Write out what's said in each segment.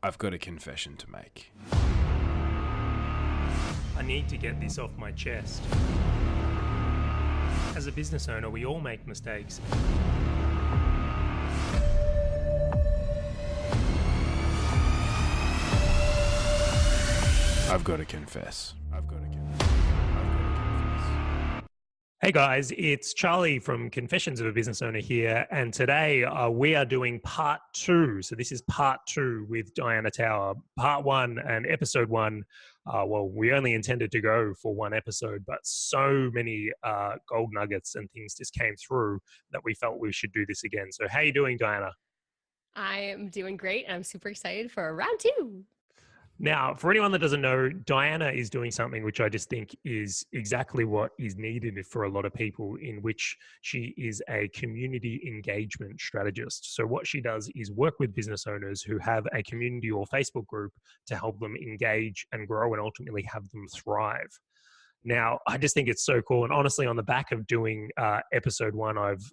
I've got a confession to make. I need to get this off my chest. As a business owner, we all make mistakes. I've got to confess. Hey guys, it's Charlie from Confessions of a Business Owner here, and today we are doing part 2. So this is part 2 with Diana Tower. Part 1 and episode 1, we only intended to go for one episode, but so many gold nuggets and things just came through that we felt we should do this again. So how are you doing, Diana? I am doing great. I'm super excited for round 2. Now, for anyone that doesn't know, Diana is doing something which I just think is exactly what is needed for a lot of people, in which she is a community engagement strategist. So what she does is work with business owners who have a community or Facebook group to help them engage and grow and ultimately have them thrive. Now, I just think it's so cool. And honestly, on the back of doing episode 1, I've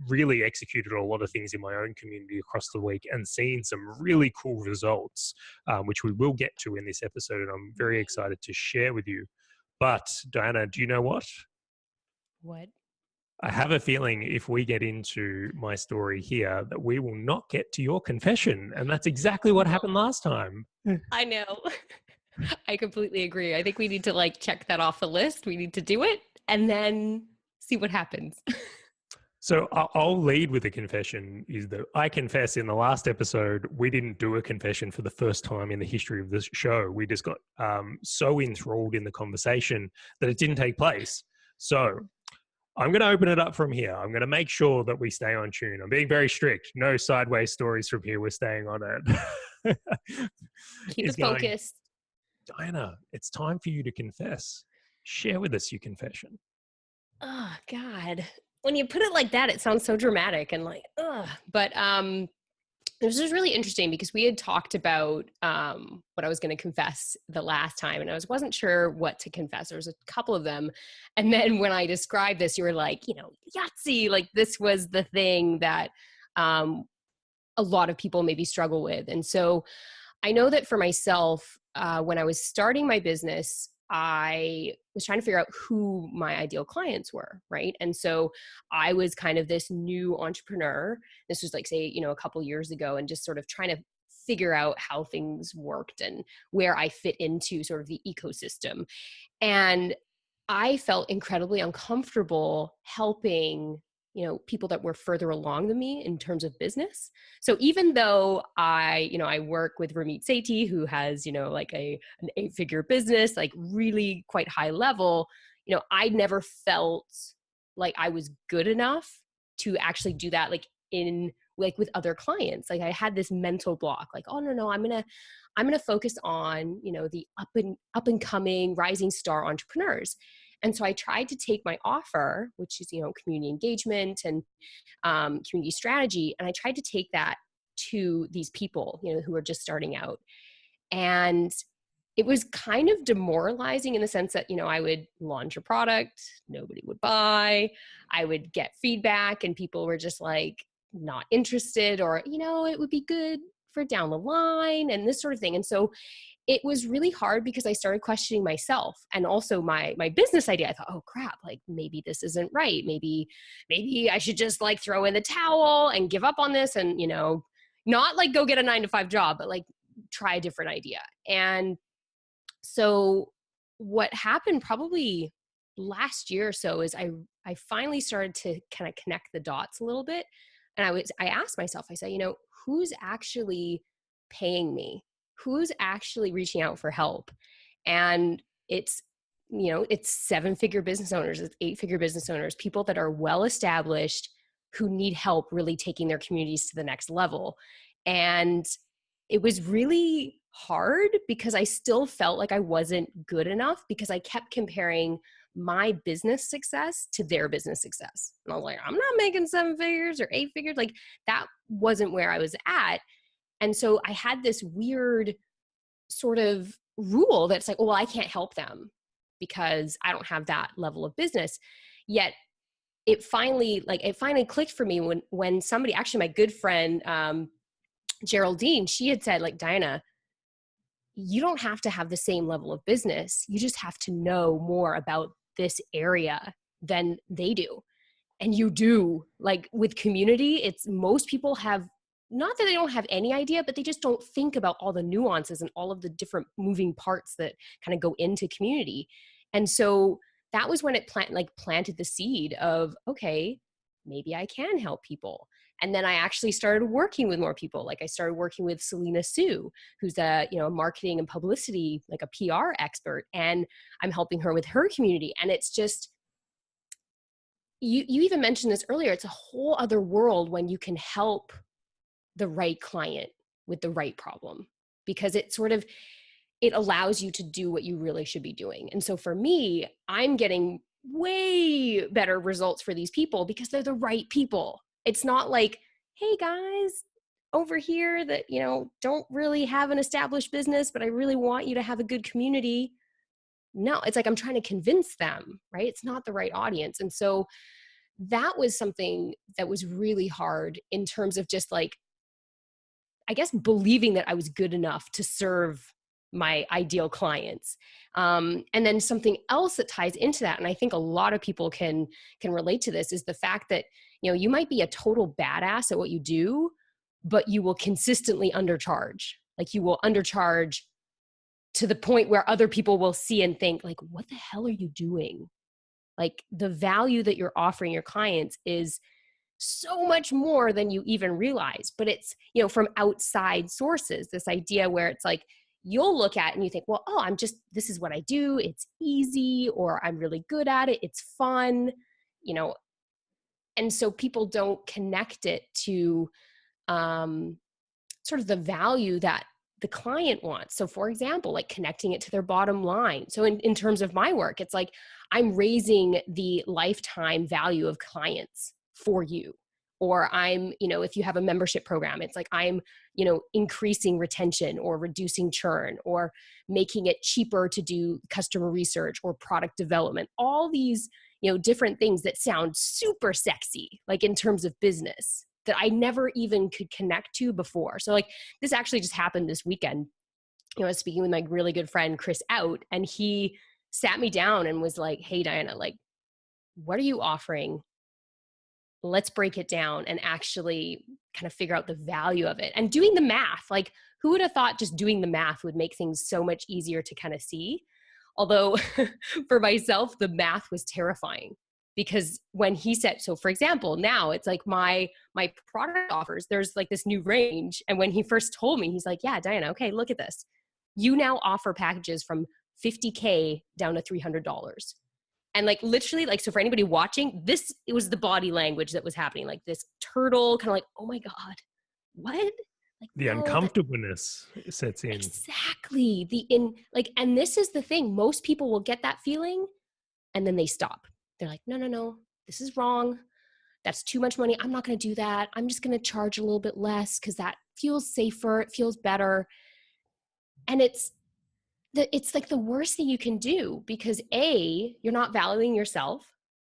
really executed a lot of things in my own community across the week and seen some really cool results, which we will get to in this episode. And I'm very excited to share with you. But Diana, do you know what? What? I have a feeling if we get into my story here that we will not get to your confession. And that's exactly what happened last time. I know. I completely agree. I think we need to check that off the list. We need to do it and then see what happens. So I'll lead with a confession, is that I confess in the last episode, we didn't do a confession for the first time in the history of this show. We just got so enthralled in the conversation that it didn't take place. So I'm going to open it up from here. I'm going to make sure that we stay on tune. I'm being very strict. No sideways stories from here. We're staying on it. Keep it focused. Diana, it's time for you to confess. Share with us your confession. Oh, God. When you put it like that, it sounds so dramatic and But this was really interesting because we had talked about what I was going to confess the last time, and I wasn't sure what to confess. There was a couple of them. And then when I described this, you were like, Yahtzee, this was the thing that a lot of people maybe struggle with. And so I know that for myself, when I was starting my business, I was trying to figure out who my ideal clients were, right? And so I was kind of this new entrepreneur. This was a couple years ago, and just sort of trying to figure out how things worked and where I fit into sort of the ecosystem. And I felt incredibly uncomfortable helping people that were further along than me in terms of business. So even though I work with Ramit Sethi, who has, an 8-figure business, really quite high level, I never felt like I was good enough to actually do that, with other clients. I had this mental block, oh, no, I'm going to focus on, the up and coming rising star entrepreneurs. And so I tried to take my offer, which is, community engagement and community strategy, and I tried to take that to these people, who are just starting out. And it was kind of demoralizing in the sense that, I would launch a product, nobody would buy, I would get feedback, and people were just not interested, or, it would be good for down the line and this sort of thing. And so it was really hard because I started questioning myself and also my business idea. I thought, oh crap, maybe this isn't right. Maybe I should just throw in the towel and give up on this and, not go get a 9-to-5 job, but try a different idea. And so what happened probably last year or so is I finally started to kind of connect the dots a little bit. And I asked myself, I said, who's actually paying me? Who's actually reaching out for help? And it's 7-figure business owners, it's 8-figure business owners, people that are well established, who need help really taking their communities to the next level. And it was really hard because I still felt like I wasn't good enough, because I kept comparing my business success to their business success. And I was like, I'm not making 7 figures or 8 figures. That wasn't where I was at. And so I had this weird sort of rule that's well, I can't help them because I don't have that level of business. Yet it finally clicked for me when somebody, actually my good friend, Geraldine, she had said, like, Diana, you don't have to have the same level of business. You just have to know more about this area than they do. And you do. Like with community, it's most people have, not that they don't have any idea, but they just don't think about all the nuances and all of the different moving parts that kind of go into community. And so that was when it planted the seed of, okay, maybe I can help people. And then I actually started working with more people. Like I started working with Selena Sue, who's a, marketing and publicity, like a PR expert. And I'm helping her with her community. And it's just, you even mentioned this earlier, it's a whole other world when you can help the right client with the right problem, because it allows you to do what you really should be doing. And so for me, I'm getting way better results for these people because they're the right people. It's not like, hey guys over here that, don't really have an established business, but I really want you to have a good community. No, it's like I'm trying to convince them, right? It's not the right audience. And so that was something that was really hard in terms of just like, I guess, believing that I was good enough to serve my ideal clients. And then something else that ties into that, and I think a lot of people can relate to this, is the fact that, you might be a total badass at what you do, but you will consistently undercharge. Like you will undercharge to the point where other people will see and think like, what the hell are you doing? Like the value that you're offering your clients is so much more than you even realize. But it's, from outside sources, this idea where it's like, you'll look at it and you think, well, this is what I do. It's easy, or I'm really good at it. It's fun, and so people don't connect it to sort of the value that the client wants. So for example, like connecting it to their bottom line. So in terms of my work, it's like I'm raising the lifetime value of clients for you. Or I'm, if you have a membership program, it's like I'm, increasing retention or reducing churn or making it cheaper to do customer research or product development. All these, different things that sound super sexy, like in terms of business, that I never even could connect to before. So like this actually just happened this weekend. I was speaking with my really good friend, Chris Out, and he sat me down and was like, hey, Diana, like, what are you offering? Let's break it down and actually kind of figure out the value of it. And doing the math, like who would have thought just doing the math would make things so much easier to kind of see? Although for myself, the math was terrifying. Because when he said, so for example, now it's like my product offers, there's like this new range. And when he first told me, he's like, yeah, Diana, okay, look at this. You now offer packages from $50K down to $300. And like literally, like, so for anybody watching, it was the body language that was happening. Like this turtle kind of like, oh my God, what? Like The uncomfortableness sets in. Exactly. And this is the thing. Most people will get that feeling and then they stop. They're like, no, this is wrong. That's too much money. I'm not going to do that. I'm just going to charge a little bit less because that feels safer. It feels better. And it's like the worst thing you can do, because A, you're not valuing yourself.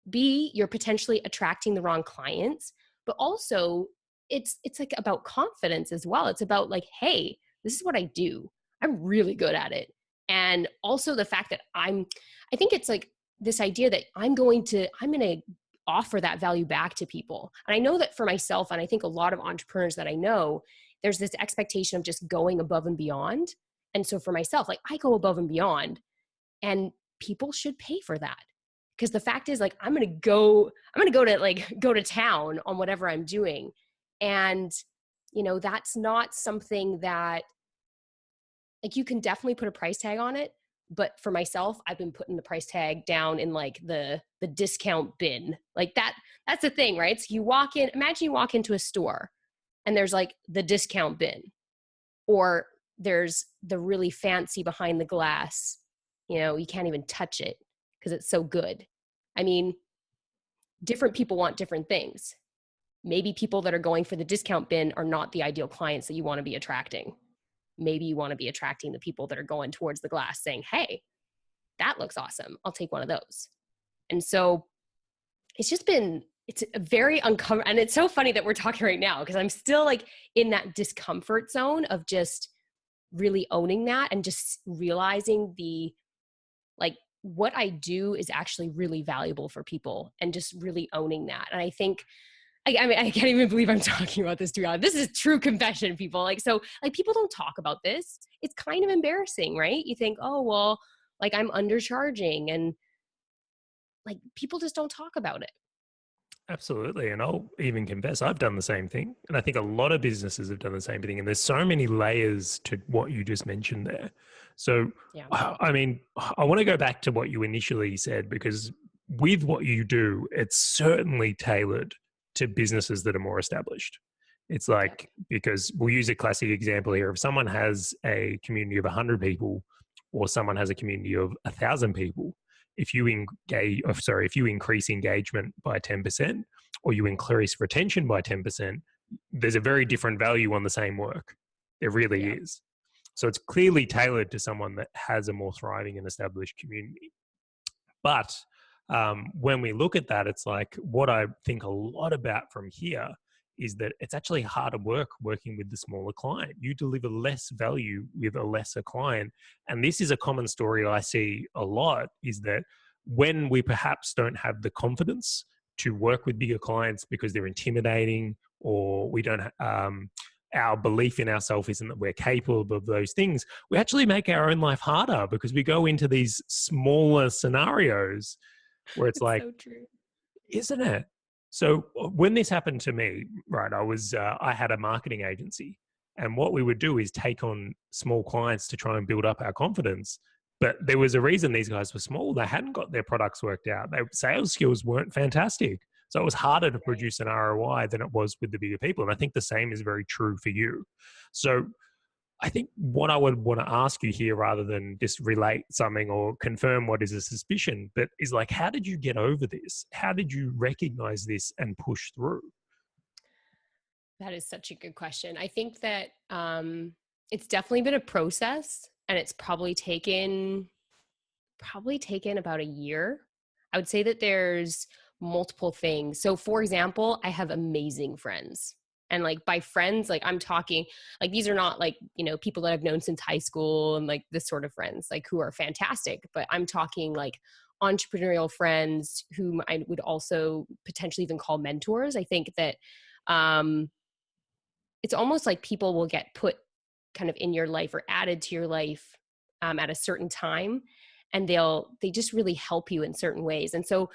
B, you're potentially attracting the wrong clients. But also it's like about confidence as well. It's about like, hey, this is what I do. I'm really good at it. And also the fact that I think it's like this idea that I'm going to offer that value back to people. And I know that for myself, and I think a lot of entrepreneurs that I know, there's this expectation of just going above and beyond. And so for myself, like I go above and beyond, and people should pay for that. Because the fact is, like, I'm going to go to town on whatever I'm doing. And, that's not something that, like, you can definitely put a price tag on it. But for myself, I've been putting the price tag down in like the discount bin. Like that's the thing, right? So imagine you walk into a store and there's like the discount bin, or there's the really fancy behind the glass, you can't even touch it because it's so good. I mean, different people want different things. Maybe people that are going for the discount bin are not the ideal clients that you want to be attracting. Maybe you want to be attracting the people that are going towards the glass saying, hey, that looks awesome. I'll take one of those. And so it's just been it's a very uncomfortable, and it's so funny that we're talking right now because I'm still like in that discomfort zone of just really owning that and just realizing the, like, what I do is actually really valuable for people and just really owning that. And I think, I mean, I can't even believe I'm talking about this, to be honest. This is true confession, people. Like, so like people don't talk about this. It's kind of embarrassing, right? You think, oh, well, like I'm undercharging, and like people just don't talk about it. Absolutely. And I'll even confess, I've done the same thing. And I think a lot of businesses have done the same thing. And there's so many layers to what you just mentioned there. So, Yeah. I mean, I want to go back to what you initially said, because with what you do, it's certainly tailored to businesses that are more established. It's like, because we'll use a classic example here. If someone has a community of 100 people or someone has a community of 1,000 people, if you if you increase engagement by 10% or you increase retention by 10%, there's a very different value on the same work. There really is. So it's clearly tailored to someone that has a more thriving and established community. But when we look at that, it's like, what I think a lot about from here is that it's actually harder work working with the smaller client. You deliver less value with a lesser client. And this is a common story I see a lot, is that when we perhaps don't have the confidence to work with bigger clients because they're intimidating, or we don't, our belief in ourselves isn't that we're capable of those things, we actually make our own life harder because we go into these smaller scenarios where it's like, so true. Isn't it? So when this happened to me, right, I had a marketing agency, and what we would do is take on small clients to try and build up our confidence. But there was a reason these guys were small. They hadn't got their products worked out. Their sales skills weren't fantastic. So it was harder to produce an ROI than it was with the bigger people. And I think the same is very true for you. So I think what I would want to ask you here, rather than just relate something or confirm what is a suspicion, but is like, how did you get over this? How did you recognize this and push through? That is such a good question. I think that it's definitely been a process, and it's probably taken about a year. I would say that there's multiple things. So for example, I have amazing friends. And like by friends, like I'm talking, like these are not like, you know, people that I've known since high school and like this sort of friends, like who are fantastic, but I'm talking like entrepreneurial friends whom I would also potentially even call mentors. I think that it's almost like people will get put kind of in your life or added to your life at a certain time, and they just really help you in certain ways. And so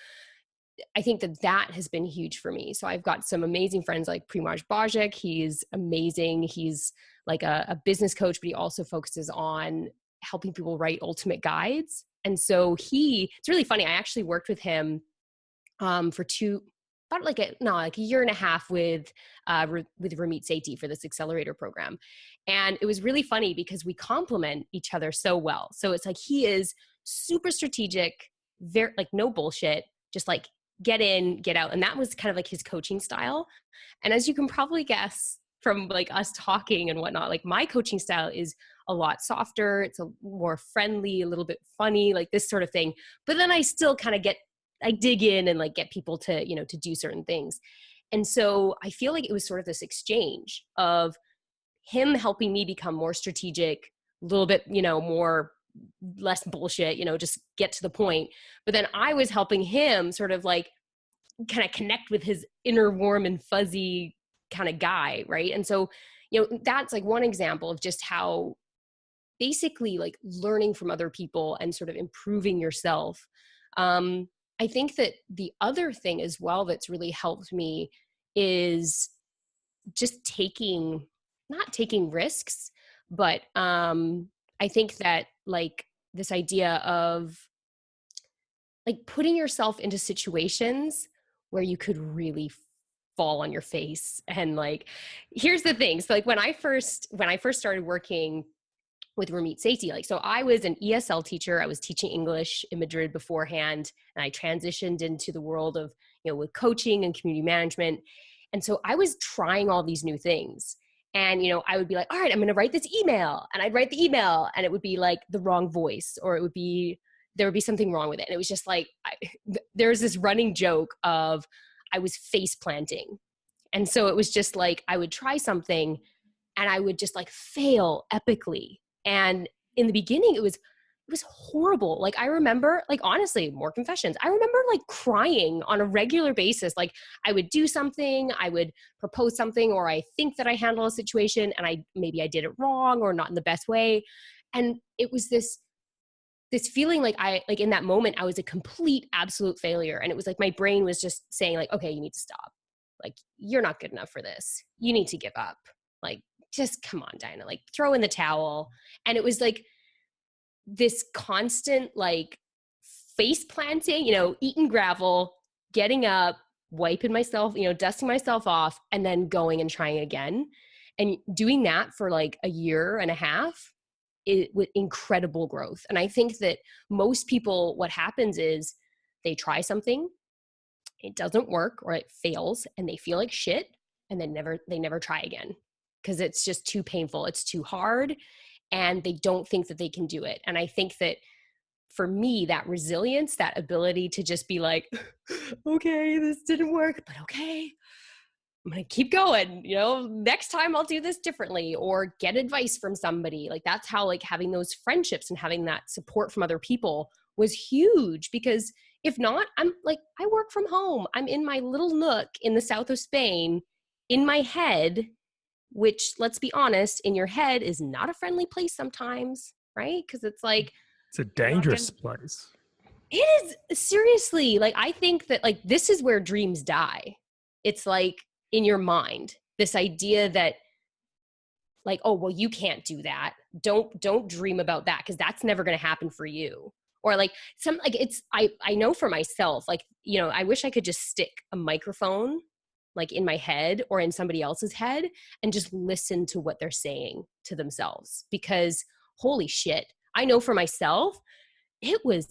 I think that has been huge for me. So I've got some amazing friends like Primaj Bajik. He's amazing. He's like a business coach, but he also focuses on helping people write ultimate guides. And so it's really funny. I actually worked with him for about like a year and a half with Ramit Sethi for this accelerator program. And it was really funny because we complement each other so well. So it's like, he is super strategic, very like no bullshit, just like get in, get out. And that was kind of like his coaching style. And as you can probably guess from like us talking and whatnot, like my coaching style is a lot softer. It's a more friendly, a little bit funny, like this sort of thing. But then I still kind of I dig in and like get people to, you know, to do certain things. And so I feel like it was sort of this exchange of him helping me become more strategic, a little bit, you know, less bullshit, you know, just get to the point. But then I was helping him sort of like kind of connect with his inner warm and fuzzy kind of guy. Right. And so, you know, that's like one example of just how basically like learning from other people and sort of improving yourself. I think that the other thing as well that's really helped me is just not taking risks, but I think that like this idea of like putting yourself into situations where you could really fall on your face. And like, here's the thing. So like when I first started working with Ramit Sethi, like, so I was an ESL teacher. I was teaching English in Madrid beforehand, and I transitioned into the world of, you know, with coaching and community management. And so I was trying all these new things. And, you know, I would be like, all right, I'm going to write this email. And I'd write the email and it would be like the wrong voice, or there would be something wrong with it. And it was just like, there's this running joke of, I was face planting. And so it was just like, I would try something and I would just like fail epically. And in the beginning, it was horrible. Like I remember, like honestly, more confessions. I remember like crying on a regular basis. Like I would do something, I would propose something, or I think that I handle a situation and maybe I did it wrong or not in the best way. And it was this feeling like in that moment, I was a complete absolute failure. And it was like, my brain was just saying like, okay, you need to stop. Like, you're not good enough for this. You need to give up. Like, just come on, Diana, like throw in the towel. And it was like this constant, like face planting, eating gravel, getting up, wiping myself, dusting myself off, and then going and trying again. And doing that for like a year and a half, with incredible growth. And I think that most people, what happens is they try something, it doesn't work or it fails and they feel like shit, and then they never try again because it's just too painful. It's too hard and they don't think that they can do it. And I think that for me, that resilience, that ability to just be like, okay, this didn't work, but okay, I'm going to keep going. Next time I'll do this differently, or get advice from somebody. Like that's how like having those friendships and having that support from other people was huge, because if not, I'm like, I work from home. I'm in my little nook in the south of Spain in my head, which, let's be honest, in your head is not a friendly place sometimes, right? Because it's like, it's a dangerous place. It is, seriously. Like, I think that like this is where dreams die. It's like in your mind, this idea that like, oh, well, you can't do that. Don't dream about that, because that's never going to happen for you. Or like I know for myself, like, I wish I could just stick a microphone like in my head or in somebody else's head and just listen to what they're saying to themselves, because holy shit, I know for myself, it was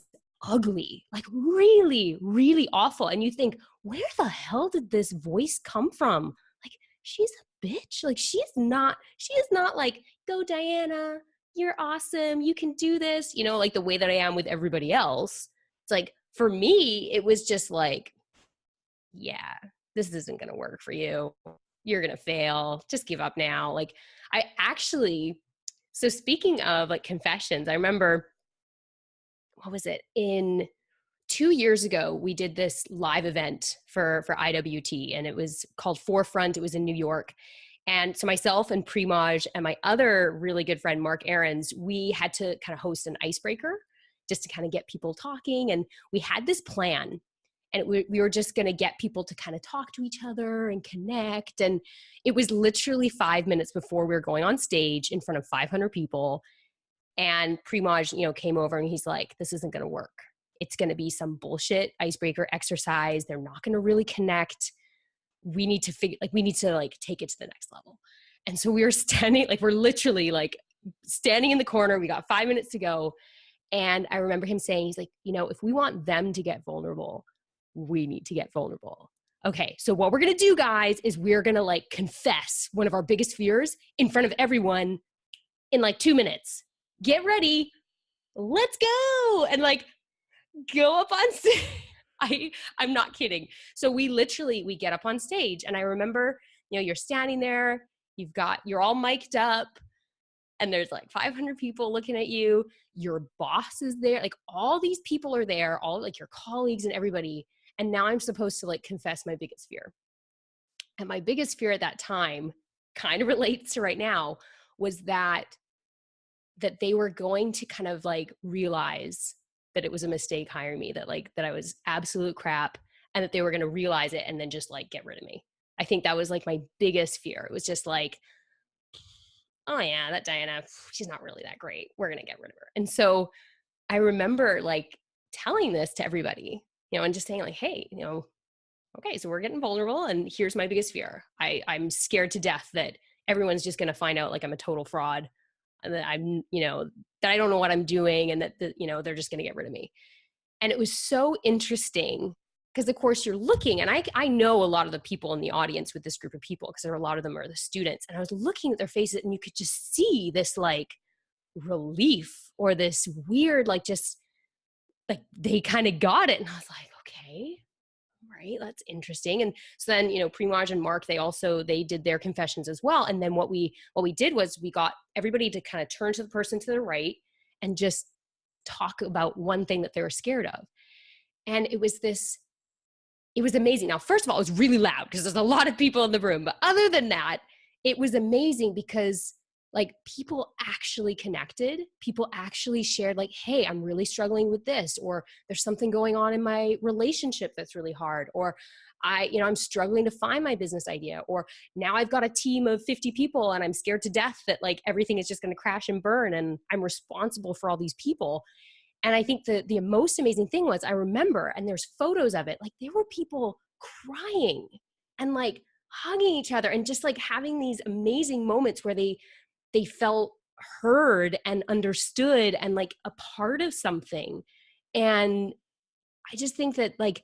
ugly, like really, really awful. And you think, where the hell did this voice come from? Like, she's a bitch. Like, she is not like, go Diana, you're awesome, you can do this, like the way that I am with everybody else. It's like, for me, it was just like, yeah, this isn't going to work for you. You're going to fail. Just give up now. Like, so speaking of like confessions, I remember, what was it? In 2 years ago, we did this live event for IWT, and it was called Forefront. It was in New York. And so myself and Primaj and my other really good friend, Mark Aarons, we had to kind of host an icebreaker just to kind of get people talking. And we had this plan, and we were just going to get people to kind of talk to each other and connect. And it was literally 5 minutes before we were going on stage in front of 500 people. And Primaj, came over and he's like, this isn't going to work. It's going to be some bullshit icebreaker exercise. They're not going to really connect. We need to take it to the next level. And so we were standing, like, we're literally like standing in the corner. We got 5 minutes to go. And I remember him saying, he's like, if we want them to get vulnerable, we need to get vulnerable. Okay, so what we're going to do, guys, is we're going to like confess one of our biggest fears in front of everyone in like 2 minutes. Get ready. Let's go. And like, go up on stage. I'm not kidding. So we get up on stage, and I remember, you're standing there, you're all mic'd up, and there's like 500 people looking at you. Your boss is there. Like, all these people are there, all like your colleagues and everybody. And now I'm supposed to like confess my biggest fear. And my biggest fear at that time kind of relates to right now, was that they were going to kind of like realize that it was a mistake hiring me, that I was absolute crap, and that they were going to realize it and then just like get rid of me. I think that was like my biggest fear. It was just like, oh yeah, that Diana, she's not really that great. We're going to get rid of her. And so I remember like telling this to everybody, and just saying like, hey, okay, so we're getting vulnerable, and here's my biggest fear. I'm scared to death that everyone's just going to find out like I'm a total fraud, and that I'm, that I don't know what I'm doing, and that they're just going to get rid of me. And it was so interesting because, of course, you're looking, and I know a lot of the people in the audience with this group of people, because a lot of them are the students, and I was looking at their faces, and you could just see this like relief, or this weird, like, just like they kind of got it. And I was like, okay, all right, that's interesting. And so then, Primaj and Mark, they did their confessions as well. And then what we did was we got everybody to kind of turn to the person to the right and just talk about one thing that they were scared of. And it was amazing. Now, first of all, it was really loud because there's a lot of people in the room. But other than that, it was amazing because like people actually connected. People actually shared like, hey, I'm really struggling with this, or there's something going on in my relationship that's really hard, or I'm struggling to find my business idea, or now I've got a team of 50 people and I'm scared to death that like everything is just going to crash and burn and I'm responsible for all these people. And I think the most amazing thing was I remember, and there's photos of it, like there were people crying and like hugging each other and just like having these amazing moments where they felt heard and understood and like a part of something. And I just think that like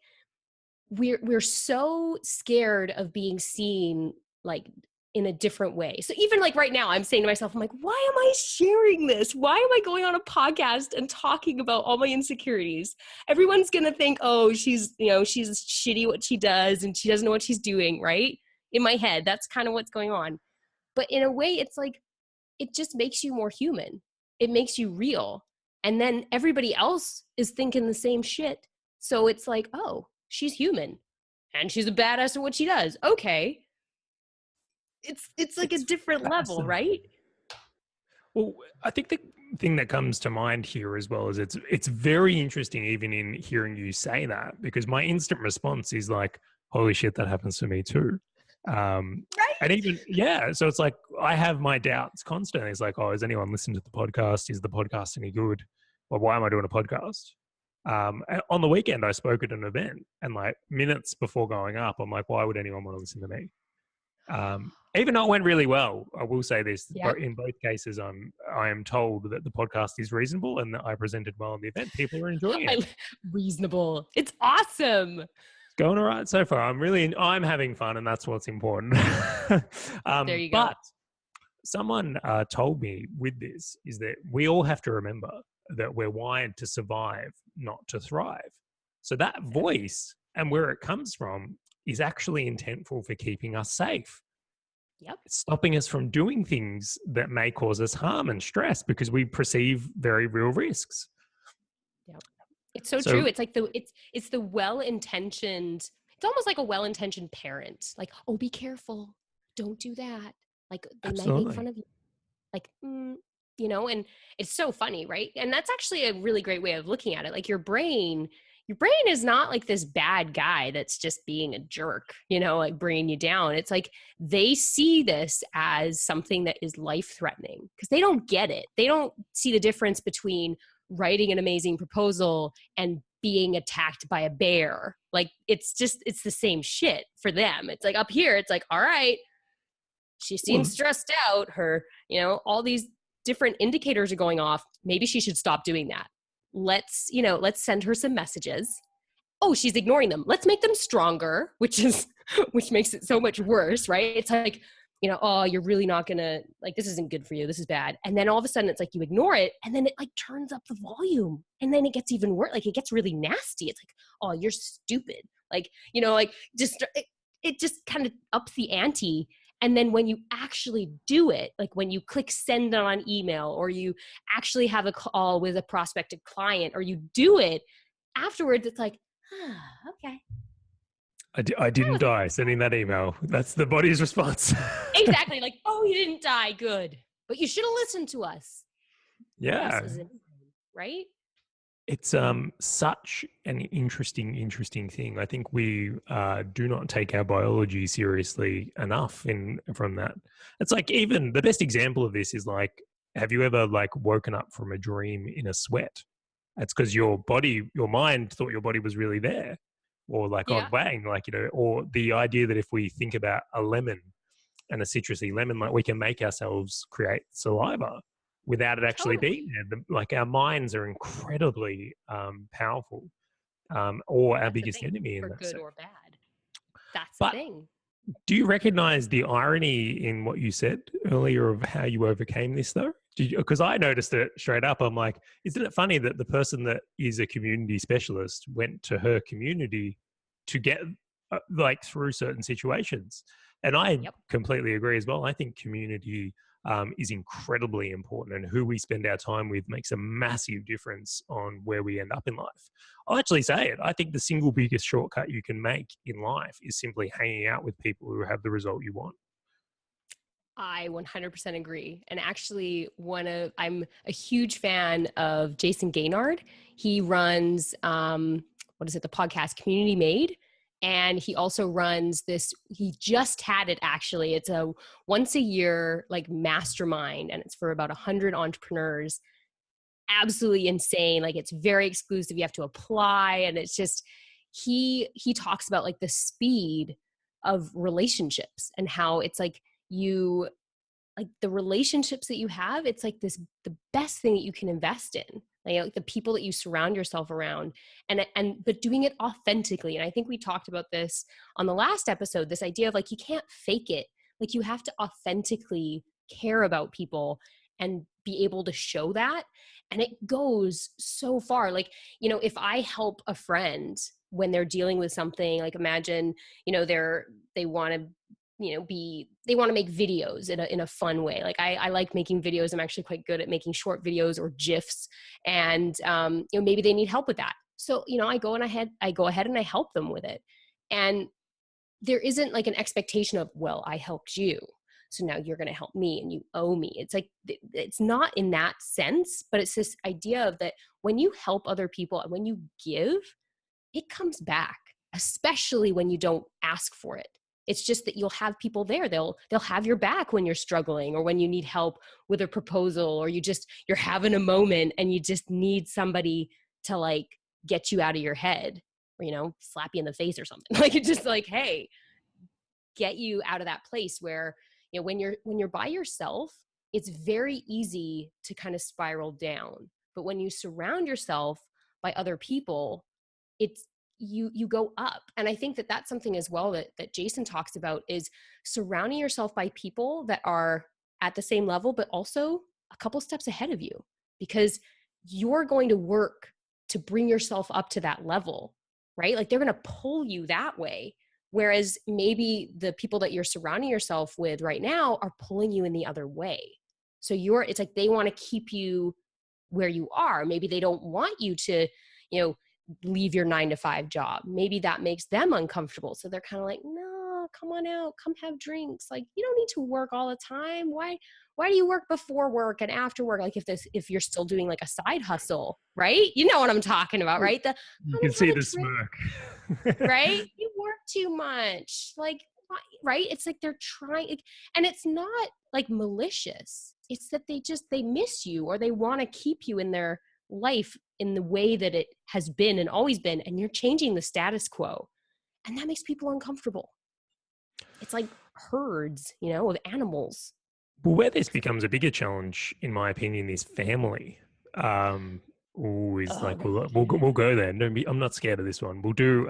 we're so scared of being seen like in a different way. So even like right now, I'm saying to myself, I'm like, why am I sharing this? Why am I going on a podcast and talking about all my insecurities? Everyone's going to think, oh, she's shitty what she does and she doesn't know what she's doing, right? In my head, that's kind of what's going on. But in a way, it's like, it just makes you more human. It makes you real. And then everybody else is thinking the same shit. So it's like, oh, she's human and she's a badass at what she does. Okay. It's like a different level, right? Well, I think the thing that comes to mind here as well is it's very interesting even in hearing you say that, because my instant response is like, holy shit, that happens to me too. Right. And even, so it's like, I have my doubts constantly. It's like, oh, has anyone listened to the podcast? Is the podcast any good? Or why am I doing a podcast? On the weekend, I spoke at an event and like minutes before going up, I'm like, why would anyone want to listen to me? Even though it went really well, I will say this, but in both cases, I am told that the podcast is reasonable and that I presented well in the event. People are enjoying it. Reasonable. It's awesome. Going all right so far. I'm having fun, and that's what's important. There you go. But someone told me with this is that we all have to remember that we're wired to survive, not to thrive. So that voice and where it comes from is actually intentful for keeping us safe. Yep. It's stopping us from doing things that may cause us harm and stress because we perceive very real risks. Yep. It's so true. It's like it's the well-intentioned, it's almost like a well-intentioned parent. Like, oh, be careful. Don't do that. Like they might make fun of you. Like, and it's so funny, right? And that's actually a really great way of looking at it. Like your brain is not like this bad guy that's just being a jerk, like bringing you down. It's like they see this as something that is life-threatening because they don't get it. They don't see the difference between writing an amazing proposal and being attacked by a bear. Like it's the same shit for them. It's like up here, it's like, all right, she seems stressed out. Her, all these different indicators are going off. Maybe she should stop doing that. Let's send her some messages. Oh, she's ignoring them. Let's make them stronger, which makes it so much worse, right? It's like, oh, you're really not gonna, like, this isn't good for you. This is bad. And then all of a sudden it's like you ignore it and then it like turns up the volume and then it gets even worse. Like it gets really nasty. It's like, oh, you're stupid. Like, just, it just kind of ups the ante. And then when you actually do it, like when you click send on an email or you actually have a call with a prospective client or you do it afterwards, it's like, okay. I didn't die sending that email. That's the body's response. Exactly. Like, oh, you didn't die. Good. But you should have listened to us. Yeah. Right? It's such an interesting thing. I think we do not take our biology seriously enough from that. It's like even the best example of this is like, have you ever like woken up from a dream in a sweat? It's because your mind thought your body was really there. Or like on bang, like, or the idea that if we think about a lemon and a citrusy lemon, like we can make ourselves create saliva without it actually being there. Like our minds are incredibly powerful, or our biggest enemy. For good or bad. That's the thing. Do you recognize the irony in what you said earlier of how you overcame this though? Because I noticed it straight up. I'm like, isn't it funny that the person that is a community specialist went to her community to get like through certain situations. And I Yep. completely agree as well. I think community is incredibly important, and who we spend our time with makes a massive difference on where we end up in life. I'll actually say it. I think the single biggest shortcut you can make in life is simply hanging out with people who have the result you want. I 100% agree. And actually, I'm a huge fan of Jason Gaynard. He runs, what is it, the podcast Community Made. And he also runs this, he just had it actually. It's a once a year like mastermind, and it's for about 100 entrepreneurs. Absolutely insane. Like it's very exclusive. You have to apply. And it's just, he talks about like the speed of relationships and how it's like you like the relationships that you have, it's like the best thing that you can invest in, like the people that you surround yourself around, but doing it authentically. And I think we talked about this on the last episode, this idea of like you can't fake it. Like you have to authentically care about people and be able to show that. And it goes so far. Like, if I help a friend when they're dealing with something, like imagine, they want to they want to make videos in a fun way. Like I like making videos. I'm actually quite good at making short videos or GIFs, and maybe they need help with that. So I go ahead and I help them with it. And there isn't like an expectation of, well, I helped you, so now you're going to help me and you owe me. It's like, it's not in that sense, but it's this idea of that when you help other people and when you give, it comes back, especially when you don't ask for it. It's just that you'll have people there. They'll have your back when you're struggling or when you need help with a proposal, or you're having a moment and you just need somebody to like get you out of your head, or slap you in the face or something. Like it's just like, hey, get you out of that place where, when you're by yourself, it's very easy to kind of spiral down. But when you surround yourself by other people, it's you go up. And I think that that's something as well that Jason talks about, is surrounding yourself by people that are at the same level, but also a couple steps ahead of you, because you're going to work to bring yourself up to that level, right? Like they're going to pull you that way. Whereas maybe the people that you're surrounding yourself with right now are pulling you in the other way. So it's like they want to keep you where you are. Maybe they don't want you to, leave your 9-to-5 job. Maybe that makes them uncomfortable. So they're kind of like, no, come on out, come have drinks. Like you don't need to work all the time. Why do you work before work and after work? Like if you're still doing like a side hustle, right? You know what I'm talking about, right? You can see the smirk. Right? You work too much. Like, right? It's like they're trying, and it's not like malicious. It's that they miss you, or they want to keep you in their life in the way that it has been and always been, and you're changing the status quo, and that makes people uncomfortable. It's like herds, of animals. Well, where this becomes a bigger challenge, in my opinion, is family. Is like we'll go there. I'm not scared of this one. We'll do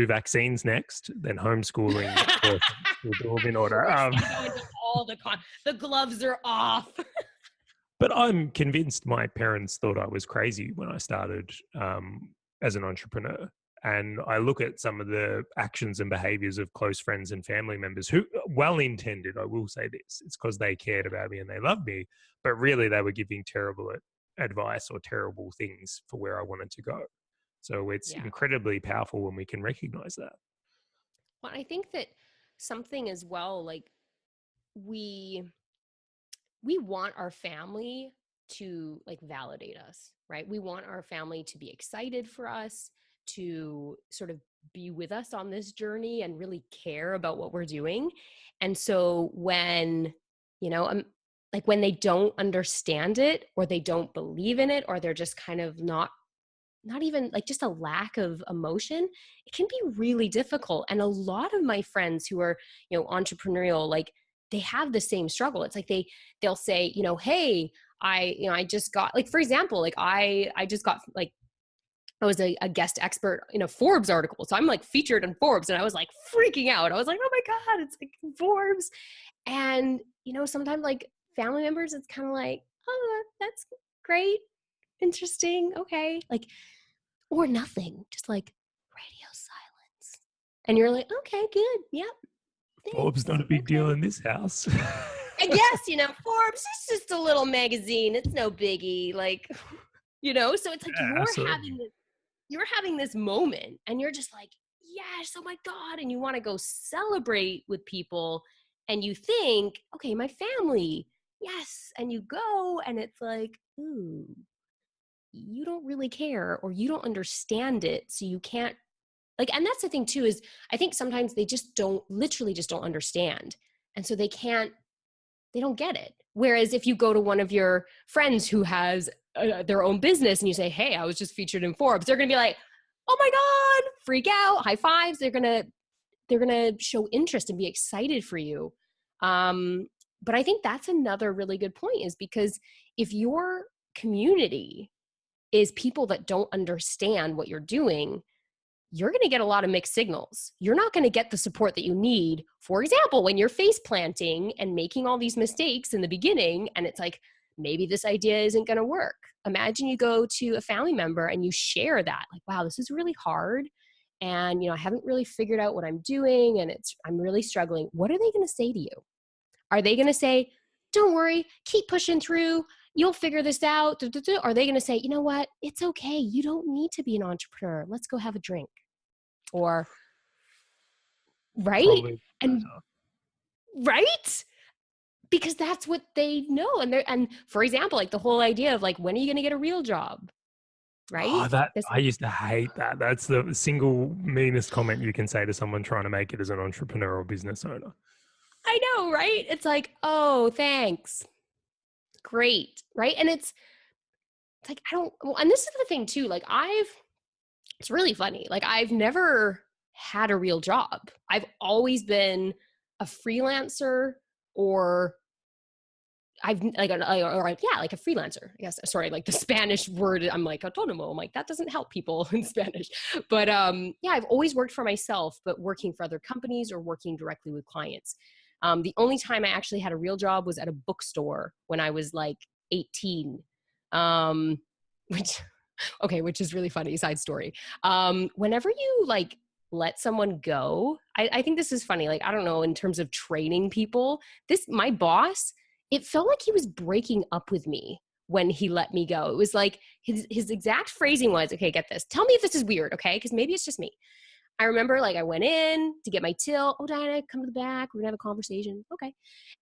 vaccines next, then homeschooling. We'll do them in order. Go into all the gloves are off. But I'm convinced my parents thought I was crazy when I started as an entrepreneur. And I look at some of the actions and behaviors of close friends and family members who, well-intended, I will say this, it's because they cared about me and they loved me, but really they were giving terrible advice or terrible things for where I wanted to go. So it's incredibly powerful when we can recognize that. Well, I think that something as well, like we want our family to like validate us, right? We want our family to be excited for us, to sort of be with us on this journey and really care about what we're doing. And so when, like when they don't understand it, or they don't believe in it, or they're just kind of not even like just a lack of emotion, it can be really difficult. And a lot of my friends who are, entrepreneurial, like they have the same struggle. It's like they'll say, hey, I just got, like, for example, like I just got, like, I was a guest expert in a Forbes article. So I'm like featured in Forbes, and I was like freaking out. I was like, oh my God, it's like Forbes. And, sometimes like family members, it's kind of like, oh, that's great. Interesting. Okay. Like, or nothing, just like radio silence. And you're like, okay, good. Yep. Forbes not a big deal in this house. I guess, Forbes is just a little magazine. It's no biggie. Like, so it's like Absolutely. you're having this moment and you're just like, yes, oh my God. And you want to go celebrate with people and you think, okay, my family, yes. And you go and it's like, ooh, you don't really care or you don't understand it. So you can't and that's the thing too, is I think sometimes they just literally just don't understand. And so they don't get it. Whereas if you go to one of your friends who has their own business and you say, hey, I was just featured in Forbes, they're going to be like, oh my God, freak out, high fives. They're going to show interest and be excited for you. But I think that's another really good point, is because if your community is people that don't understand what you're doing, you're going to get a lot of mixed signals. You're not going to get the support that you need. For example, when you're face planting and making all these mistakes in the beginning, and it's like, maybe this idea isn't going to work. Imagine you go to a family member and you share that, like, wow, this is really hard. And, I haven't really figured out what I'm doing and I'm really struggling. What are they going to say to you? Are they going to say, don't worry, keep pushing through, you'll figure this out? Are they going to say, you know what? It's okay. You don't need to be an entrepreneur. Let's go have a drink. Or, right? Probably And right? Because that's what they know. And for example, like the whole idea of like, when are you going to get a real job? Right? Oh, I used to hate that. That's the single meanest comment you can say to someone trying to make it as an entrepreneur or business owner. I know, right? It's like, oh, thanks. Great. Right. And it's like, and this is the thing too, like it's really funny. Like I've never had a real job. I've always been a freelancer or like a freelancer, I guess. Sorry, like the Spanish word, I'm like autónomo. I'm like, that doesn't help people in Spanish. But I've always worked for myself, but working for other companies or working directly with clients. The only time I actually had a real job was at a bookstore when I was like 18, which is really funny, side story. Whenever you like let someone go, I think this is funny. Like, I don't know, in terms of training people, my boss, it felt like he was breaking up with me when he let me go. It was like his exact phrasing was, okay, get this. Tell me if this is weird, okay? Because maybe it's just me. I remember like I went in to get my till. Oh, Diana, come to the back. We're gonna have a conversation. Okay.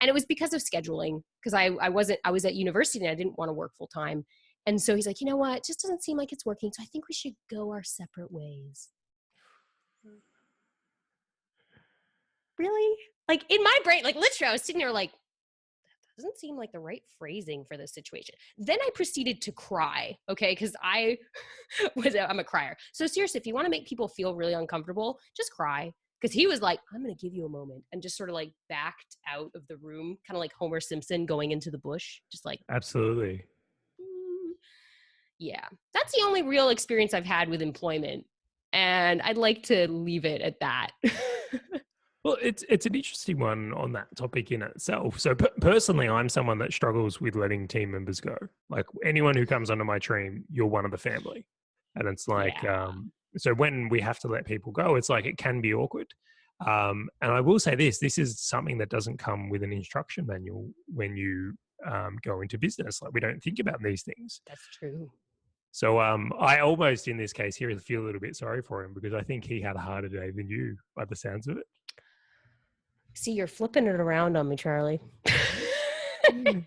And it was because of scheduling, because I was at university and I didn't want to work full time. And so he's like, you know what? It just doesn't seem like it's working. So I think we should go our separate ways. Really? Like in my brain, like literally I was sitting there like, that doesn't seem like the right phrasing for this situation. Then I proceeded to cry, okay? Because I'm a crier. So seriously, if you want to make people feel really uncomfortable, just cry. Because he was like, I'm going to give you a moment, and just sort of like backed out of the room, kind of like Homer Simpson going into the bush, just like. Absolutely. Yeah, that's the only real experience I've had with employment. And I'd like to leave it at that. Well, it's an interesting one on that topic in itself. So personally, I'm someone that struggles with letting team members go. Like anyone who comes under my team, you're one of the family. And it's like, so when we have to let people go, it's like, it can be awkward. And I will say this is something that doesn't come with an instruction manual when you go into business. Like we don't think about these things. That's true. So I almost, in this case here, feel a little bit sorry for him, because I think he had a harder day than you by the sounds of it. See, you're flipping it around on me, Charlie. And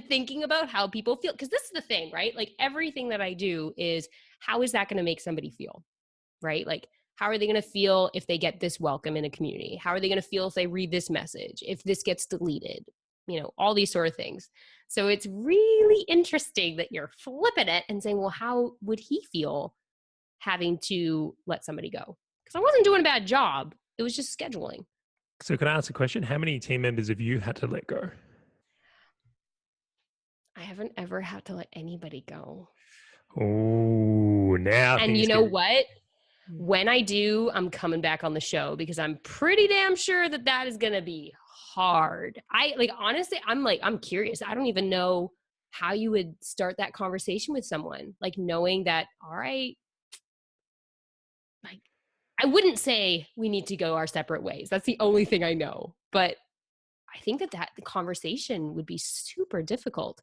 thinking about how people feel, because this is the thing, right? Like everything that I do is, how is that going to make somebody feel, right? Like, how are they going to feel if they get this welcome in a community? How are they going to feel if they read this message, if this gets deleted? All these sort of things. So it's really interesting that you're flipping it and saying, well, how would he feel having to let somebody go? Because I wasn't doing a bad job. It was just scheduling. So can I ask a question? How many team members have you had to let go? I haven't ever had to let anybody go. Oh, now. And you know what? When I do, I'm coming back on the show, because I'm pretty damn sure that is going to be hard. Honestly, I'm curious. I don't even know how you would start that conversation with someone, like knowing that, all right, like I wouldn't say we need to go our separate ways. That's the only thing I know. But I think that the conversation would be super difficult.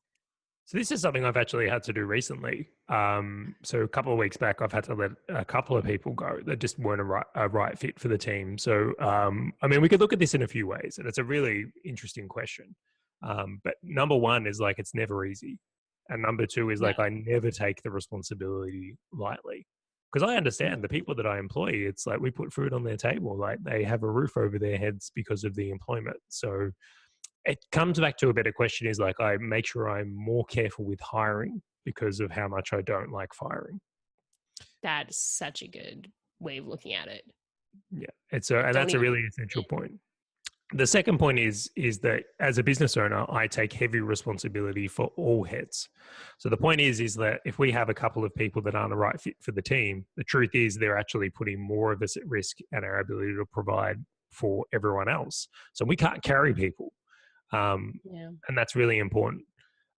So this is something I've actually had to do recently. So a couple of weeks back, I've had to let a couple of people go that just weren't a right fit for the team. So, I mean, we could look at this in a few ways, and it's a really interesting question. But number one is like, it's never easy. And number two is like, I never take the responsibility lightly. Because I understand the people that I employ, it's like we put food on their table, like they have a roof over their heads because of the employment. So it comes back to a better question is like, I make sure I'm more careful with hiring because of how much I don't like firing. That is such a good way of looking at it. Yeah. And that's a really essential point. The second point is that as a business owner, I take heavy responsibility for all heads. So the point is that if we have a couple of people that aren't a right fit for the team, the truth is they're actually putting more of us at risk and our ability to provide for everyone else. So we can't carry people. And that's really important.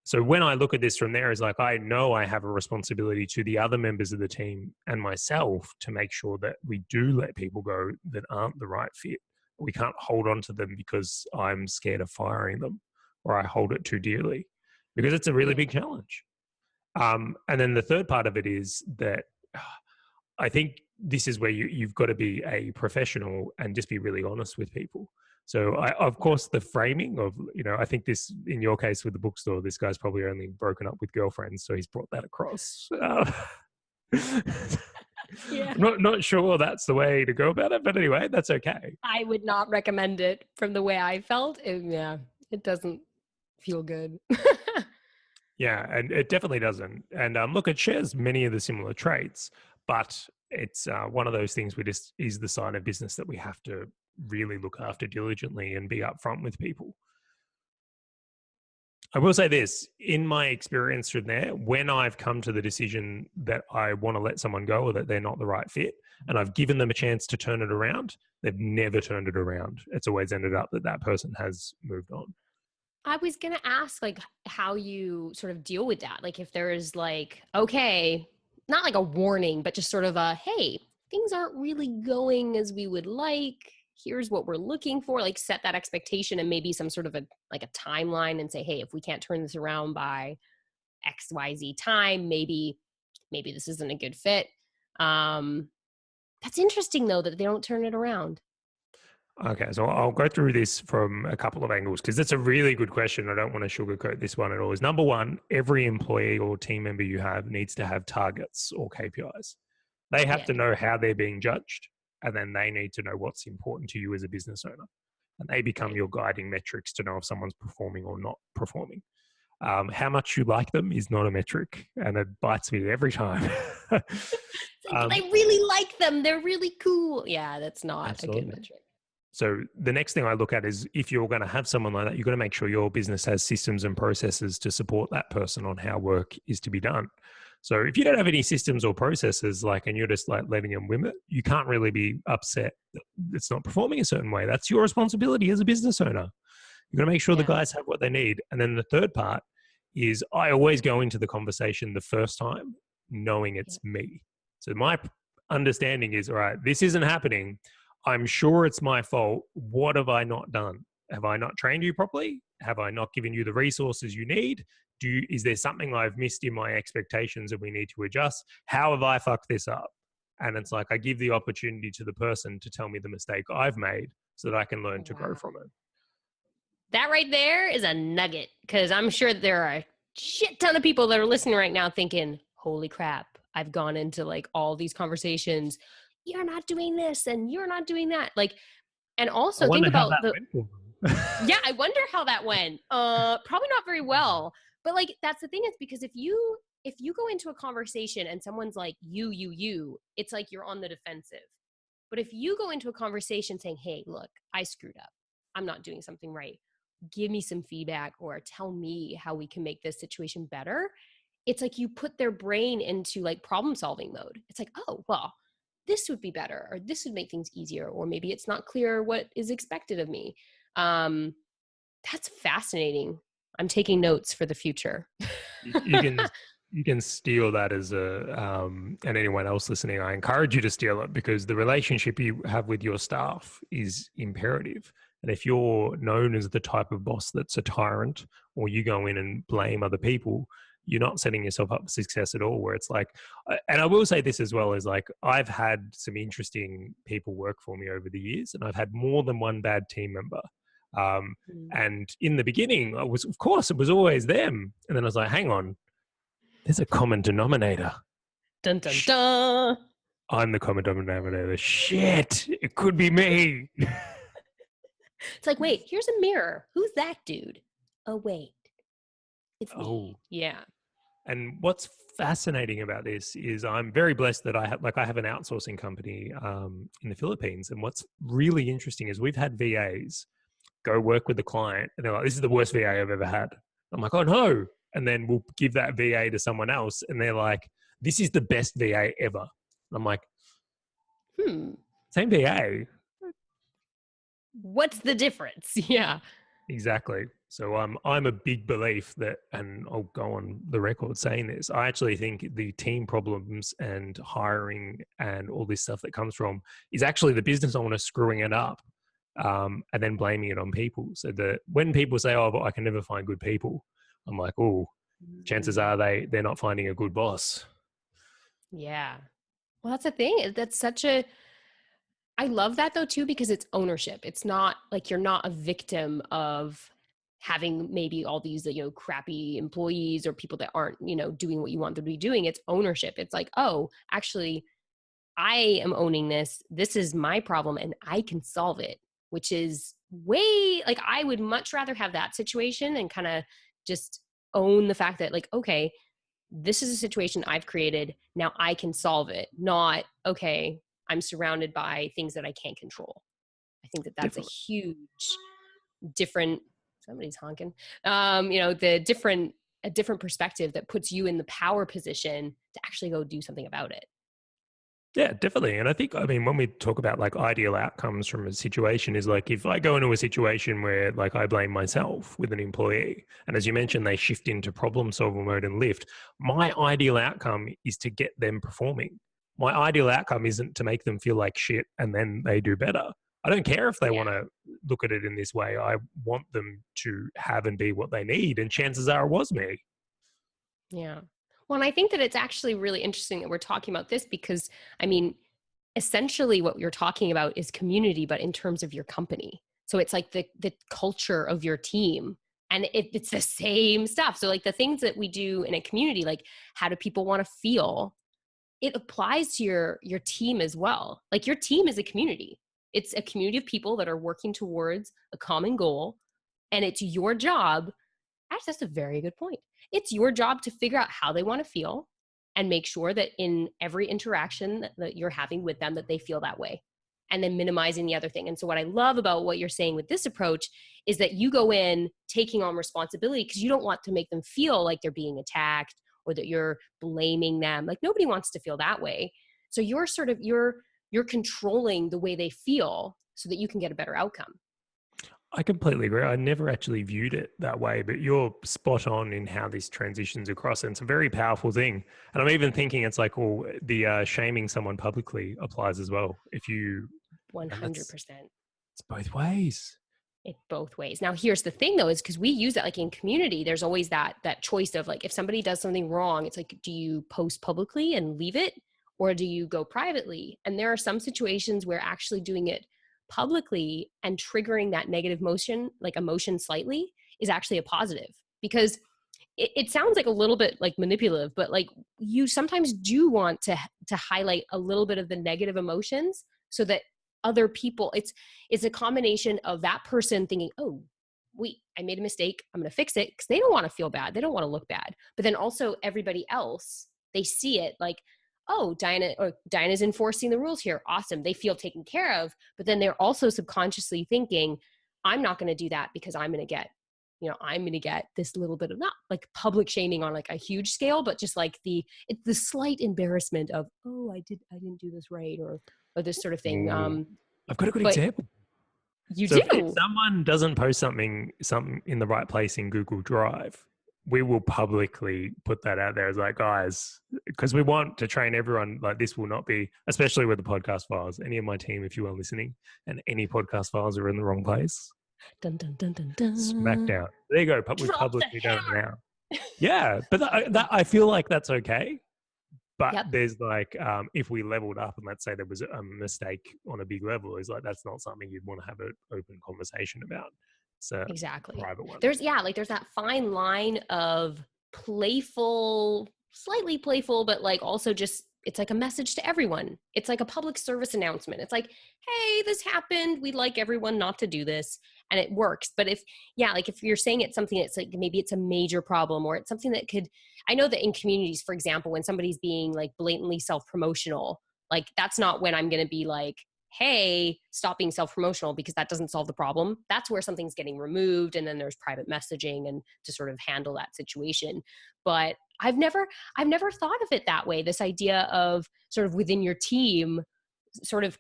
So when I look at this from there, is like, I know I have a responsibility to the other members of the team and myself to make sure that we do let people go that aren't the right fit. We can't hold on to them because I'm scared of firing them or I hold it too dearly, because it's a really big challenge. And then the third part of it is that I think this is where you've got to be a professional and just be really honest with people. So of course, the framing of, I think this, in your case with the bookstore, this guy's probably only broken up with girlfriends. So he's brought that across. I'm not sure that's the way to go about it, but anyway, that's okay. I would not recommend it from the way I felt. It doesn't feel good. Yeah, and it definitely doesn't. And look, it shares many of the similar traits, but it's one of those things we just is the sign of business that we have to really look after diligently and be upfront with people. I will say this, in my experience from there, when I've come to the decision that I want to let someone go or that they're not the right fit, and I've given them a chance to turn it around, they've never turned it around. It's always ended up that person has moved on. I was going to ask like how you sort of deal with that. Like if there is like, okay, not like a warning, but just sort of a, hey, things aren't really going as we would like. Here's what we're looking for, like set that expectation and maybe some sort of a timeline and say, hey, if we can't turn this around by XYZ time, maybe this isn't a good fit. That's interesting though, that they don't turn it around. Okay, so I'll go through this from a couple of angles because it's a really good question. I don't want to sugarcoat this one at all. Is number one, every employee or team member you have needs to have targets or KPIs. They have to know how they're being judged, and then they need to know what's important to you as a business owner. And they become your guiding metrics to know if someone's performing or not performing. How much you like them is not a metric, and it bites me every time. I really like them. They're really cool. Yeah, that's not a good metric. So the next thing I look at is if you're going to have someone like that, you're going to make sure your business has systems and processes to support that person on how work is to be done. So if you don't have any systems or processes, and you're just letting them whim it, you can't really be upset that it's not performing a certain way. That's your responsibility as a business owner. You're going to make sure the guys have what they need. And then the third part is I always go into the conversation the first time knowing it's me. So my understanding is, all right, this isn't happening. I'm sure it's my fault. What have I not done? Have I not trained you properly? Have I not given you the resources you need? Is there something I've missed in my expectations that we need to adjust? How have I fucked this up? And it's like I give the opportunity to the person to tell me the mistake I've made so that I can learn to grow from it. That right there is a nugget, because I'm sure there are a shit ton of people that are listening right now thinking, holy crap, I've gone into all these conversations. You're not doing this and you're not doing that. And also think about I wonder how that went. Probably not very well. But that's the thing, is because if you go into a conversation and someone's like, you, it's like you're on the defensive. But if you go into a conversation saying, hey, look, I screwed up. I'm not doing something right. Give me some feedback or tell me how we can make this situation better. It's like you put their brain into problem solving mode. It's like, oh, well, this would be better, or this would make things easier, or maybe it's not clear what is expected of me. That's fascinating. I'm taking notes for the future. you you can steal that as and anyone else listening, I encourage you to steal it, because the relationship you have with your staff is imperative. And if you're known as the type of boss that's a tyrant, or you go in and blame other people, you're not setting yourself up for success at all. Where it's like, and I will say this as well, is like, I've had some interesting people work for me over the years, and I've had more than one bad team member. And in the beginning, of course, it was always them. And then I was like, hang on, there's a common denominator. Dun, dun, dun. I'm the common denominator. Shit, it could be me. It's like, wait, here's a mirror. Who's that dude? Oh, wait. It's me. Oh. Yeah. And what's fascinating about this is I'm very blessed that I have an outsourcing company in the Philippines. And what's really interesting is we've had VAs go work with the client, and they're like, this is the worst VA I've ever had. I'm like, oh no. And then we'll give that VA to someone else, and they're like, this is the best VA ever. I'm like, same VA. What's the difference? Yeah. Exactly. So I'm a big belief that, and I'll go on the record saying this, I actually think the team problems and hiring and all this stuff that comes from is actually the business owner screwing it up, and then blaming it on people. So that when people say, oh, but I can never find good people, I'm like, oh, chances are they're not finding a good boss. Yeah. Well, that's the thing. That's such a, I love that though too, because it's ownership. It's not like you're not a victim of having maybe all these, crappy employees or people that aren't, doing what you want them to be doing. It's ownership. It's like, oh, actually, I am owning this. This is my problem and I can solve it, which is way, like, I would much rather have that situation and kind of just own the fact that, like, okay, this is a situation I've created. Now I can solve it. Not, okay, I'm surrounded by things that I can't control. I think that that's a huge different, somebody's honking, a different perspective that puts you in the power position to actually go do something about it. Yeah, definitely. And I think, when we talk about like ideal outcomes from a situation, is like, if I go into a situation where like I blame myself with an employee, and as you mentioned, they shift into problem solver mode and lift, my ideal outcome is to get them performing. My ideal outcome isn't to make them feel like shit and then they do better. I don't care if they want to look at it in this way. I want them to have and be what they need. And chances are it was me. Yeah. Well, and I think that it's actually really interesting that we're talking about this because, essentially what you're talking about is community, but in terms of your company. So it's like the culture of your team, and it's the same stuff. So like the things that we do in a community, like how do people want to feel? It applies to your team as well. Like your team is a community. It's a community of people that are working towards a common goal, and it's your job. Actually, that's a very good point. It's your job to figure out how they want to feel and make sure that in every interaction that you're having with them, that they feel that way, and then minimizing the other thing. And so what I love about what you're saying with this approach is that you go in taking on responsibility because you don't want to make them feel like they're being attacked or that you're blaming them. Like nobody wants to feel that way. So you're sort of, you're controlling the way they feel so that you can get a better outcome. I completely agree. I never actually viewed it that way, but you're spot on in how this transitions across. And it's a very powerful thing. And I'm even thinking it's like, well, the shaming someone publicly applies as well. If you 100%. It's both ways. It's both ways. Now, here's the thing though, is because we use that like in community, there's always that choice of like, if somebody does something wrong, it's like, do you post publicly and leave it? Or do you go privately? And there are some situations where actually doing it publicly and triggering that negative emotion slightly is actually a positive, because it sounds like a little bit like manipulative, but like you sometimes do want to highlight a little bit of the negative emotions so that other people, it's a combination of that person thinking, oh, wait, I made a mistake, I'm going to fix it, because they don't want to feel bad. They don't want to look bad. But then also everybody else, they see it like, oh, Diana's enforcing the rules here. Awesome. They feel taken care of. But then they're also subconsciously thinking, I'm not going to do that because I'm going to get this little bit of, not like public shaming on like a huge scale, but just like the slight embarrassment of, oh, I didn't do this right, or this sort of thing. I've got a good example. You so do. If someone doesn't post something in the right place in Google Drive, we will publicly put that out there as like, guys, because we want to train everyone. Like, this will not be, especially with the podcast files. Any of my team, if you are listening, and any podcast files are in the wrong place, Dun, dun, dun, dun, dun. smackdown. There you go. We've Drop the publicly done it hammer. now. Yeah, but that I feel like that's okay. But Yep. there's like, if we leveled up and let's say there was a mistake on a big level, is like, that's not something you'd want to have an open conversation about. So Exactly. private one. There's that fine line of playful, slightly playful, but like also just, it's like a message to everyone. It's like a public service announcement. It's like, hey, this happened. We'd like everyone not to do this. And it works. But if you're saying it's something that's like, maybe it's a major problem, or it's something that could, I know that in communities, for example, when somebody's being like blatantly self-promotional, like that's not when I'm going to be like, hey, stop being self-promotional, because that doesn't solve the problem. That's where something's getting removed. And then there's private messaging and to sort of handle that situation. But I've never thought of it that way. This idea of sort of within your team, sort of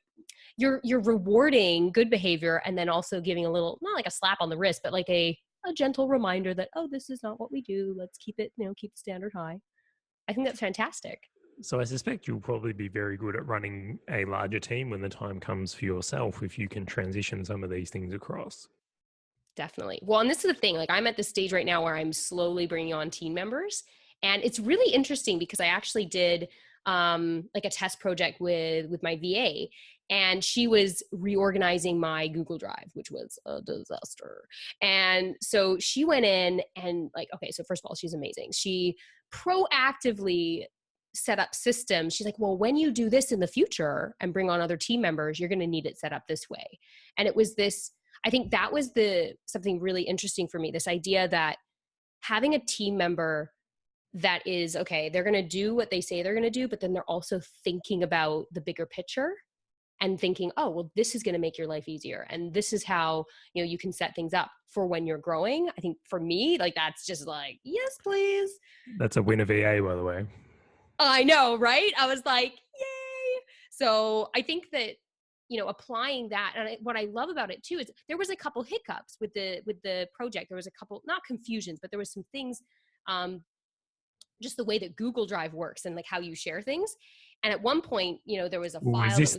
you're rewarding good behavior and then also giving a little, not like a slap on the wrist, but like a gentle reminder that, oh, this is not what we do. Let's keep it, keep the standard high. I think that's fantastic. So I suspect you'll probably be very good at running a larger team when the time comes for yourself, if you can transition some of these things across. Definitely. Well, and this is the thing, like I'm at this stage right now where I'm slowly bringing on team members, and it's really interesting because I actually did like a test project with my VA, and she was reorganizing my Google Drive, which was a disaster. And so she went in and like, okay, so first of all, she's amazing. She proactively set up systems. She's like, well, when you do this in the future and bring on other team members, you're going to need it set up this way. And it was this, I think that was something really interesting for me, this idea that having a team member that is, okay, they're going to do what they say they're going to do, but then they're also thinking about the bigger picture and thinking, oh, well, this is going to make your life easier. And this is how, you can set things up for when you're growing. I think for me, like, that's just like, yes, please. That's a win of VA, by the way. I know, right? I was like, yay. So I think that, applying that, and what I love about it too is there was a couple hiccups with the project. There was a couple, not confusions, but there was some things, just the way that Google Drive works and like how you share things. And at one point, there was a file. Is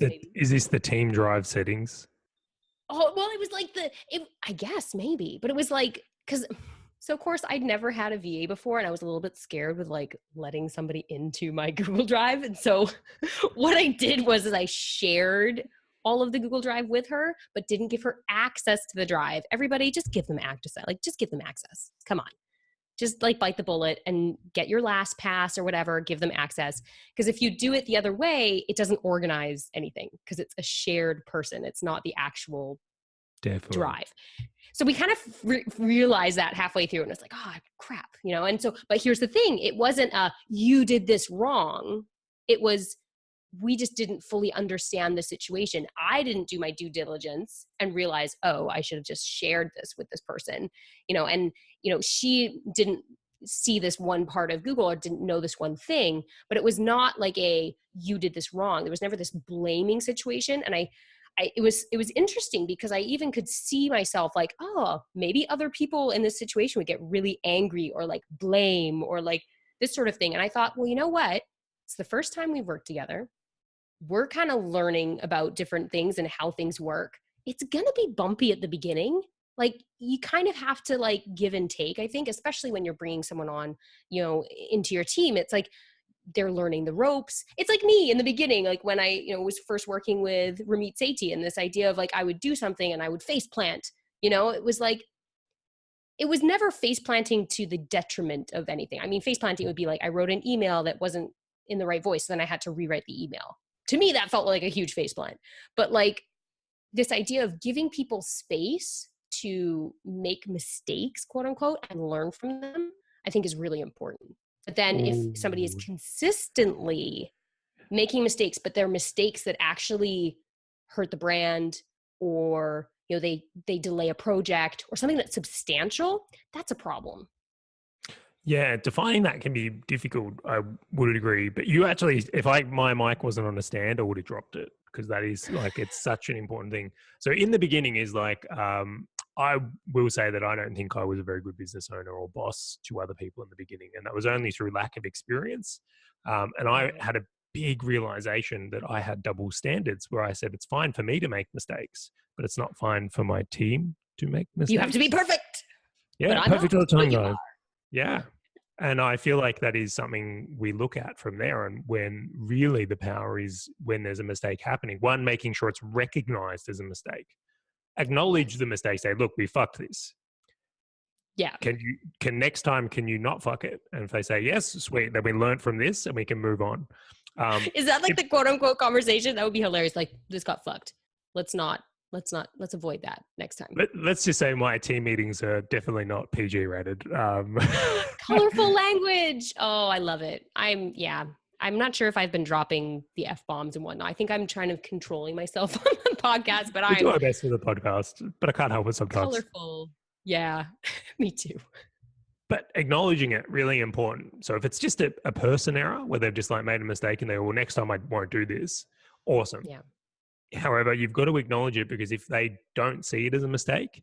this the team drive settings? Oh, well, it was like I guess maybe, but it was like, so of course I'd never had a VA before, and I was a little bit scared with like letting somebody into my Google Drive. And so what I did was I shared all of the Google Drive with her, but didn't give her access to the drive. Everybody just give them access. Like, just give them access. Come on. Just like bite the bullet and get your last pass or whatever, give them access. Because if you do it the other way, it doesn't organize anything because it's a shared person. It's not the actual drive. So we kind of realized that halfway through, and it's like, oh, crap, And so, but here's the thing. It wasn't you did this wrong. It was, we just didn't fully understand the situation. I didn't do my due diligence and realize, oh, I should have just shared this with this person, and, she didn't see this one part of Google or didn't know this one thing, but it was not like you did this wrong. There was never this blaming situation. And it was interesting because I even could see myself like, oh, maybe other people in this situation would get really angry or like blame or like this sort of thing. And I thought, well, you know what? It's the first time we've worked together. We're kind of learning about different things and how things work. It's going to be bumpy at the beginning. Like, you kind of have to like give and take, I think, especially when you're bringing someone on, into your team. It's like, they're learning the ropes. It's like me in the beginning, like when I, was first working with Ramit Sethi, and this idea of like, I would do something and I would face plant, it was like, it was never face planting to the detriment of anything. I mean, face planting would be like, I wrote an email that wasn't in the right voice, so then I had to rewrite the email. To me, that felt like a huge face plant. But like this idea of giving people space to make mistakes, quote unquote, and learn from them, I think is really important. But then if somebody is consistently making mistakes, but they're mistakes that actually hurt the brand, or, they delay a project or something that's substantial, that's a problem. Yeah, defining that can be difficult. I would agree. But you actually, if my mic wasn't on a stand, I would have dropped it, because that is like, it's such an important thing. So in the beginning is like, I will say that I don't think I was a very good business owner or boss to other people in the beginning. And that was only through lack of experience. And I had a big realization that I had double standards where I said, it's fine for me to make mistakes, but it's not fine for my team to make mistakes. You have to be perfect. Yeah, perfect all the time, guys. Yeah. And I feel like that is something we look at from there. And when really the power is when there's a mistake happening, one, making sure it's recognized as a mistake. Acknowledge the mistake. Say, look, we fucked this. Yeah. Can next time, can you not fuck it? And if they say, yes, sweet, then we learned from this and we can move on. Is that like the quote unquote conversation? That would be hilarious. Like, this got fucked. Let's avoid that next time. Let's just say my team meetings are definitely not PG rated. Colorful language. Oh, I love it. I'm not sure if I've been dropping the F-bombs and whatnot. I think I'm trying to controlling myself on the podcast, but we do our best for the podcast, but I can't help it sometimes. Colorful. Yeah, me too. But acknowledging it, really important. So if it's just a person error where they've just like made a mistake and they go, well, next time I won't do this. Awesome. Yeah. However, you've got to acknowledge it, because if they don't see it as a mistake,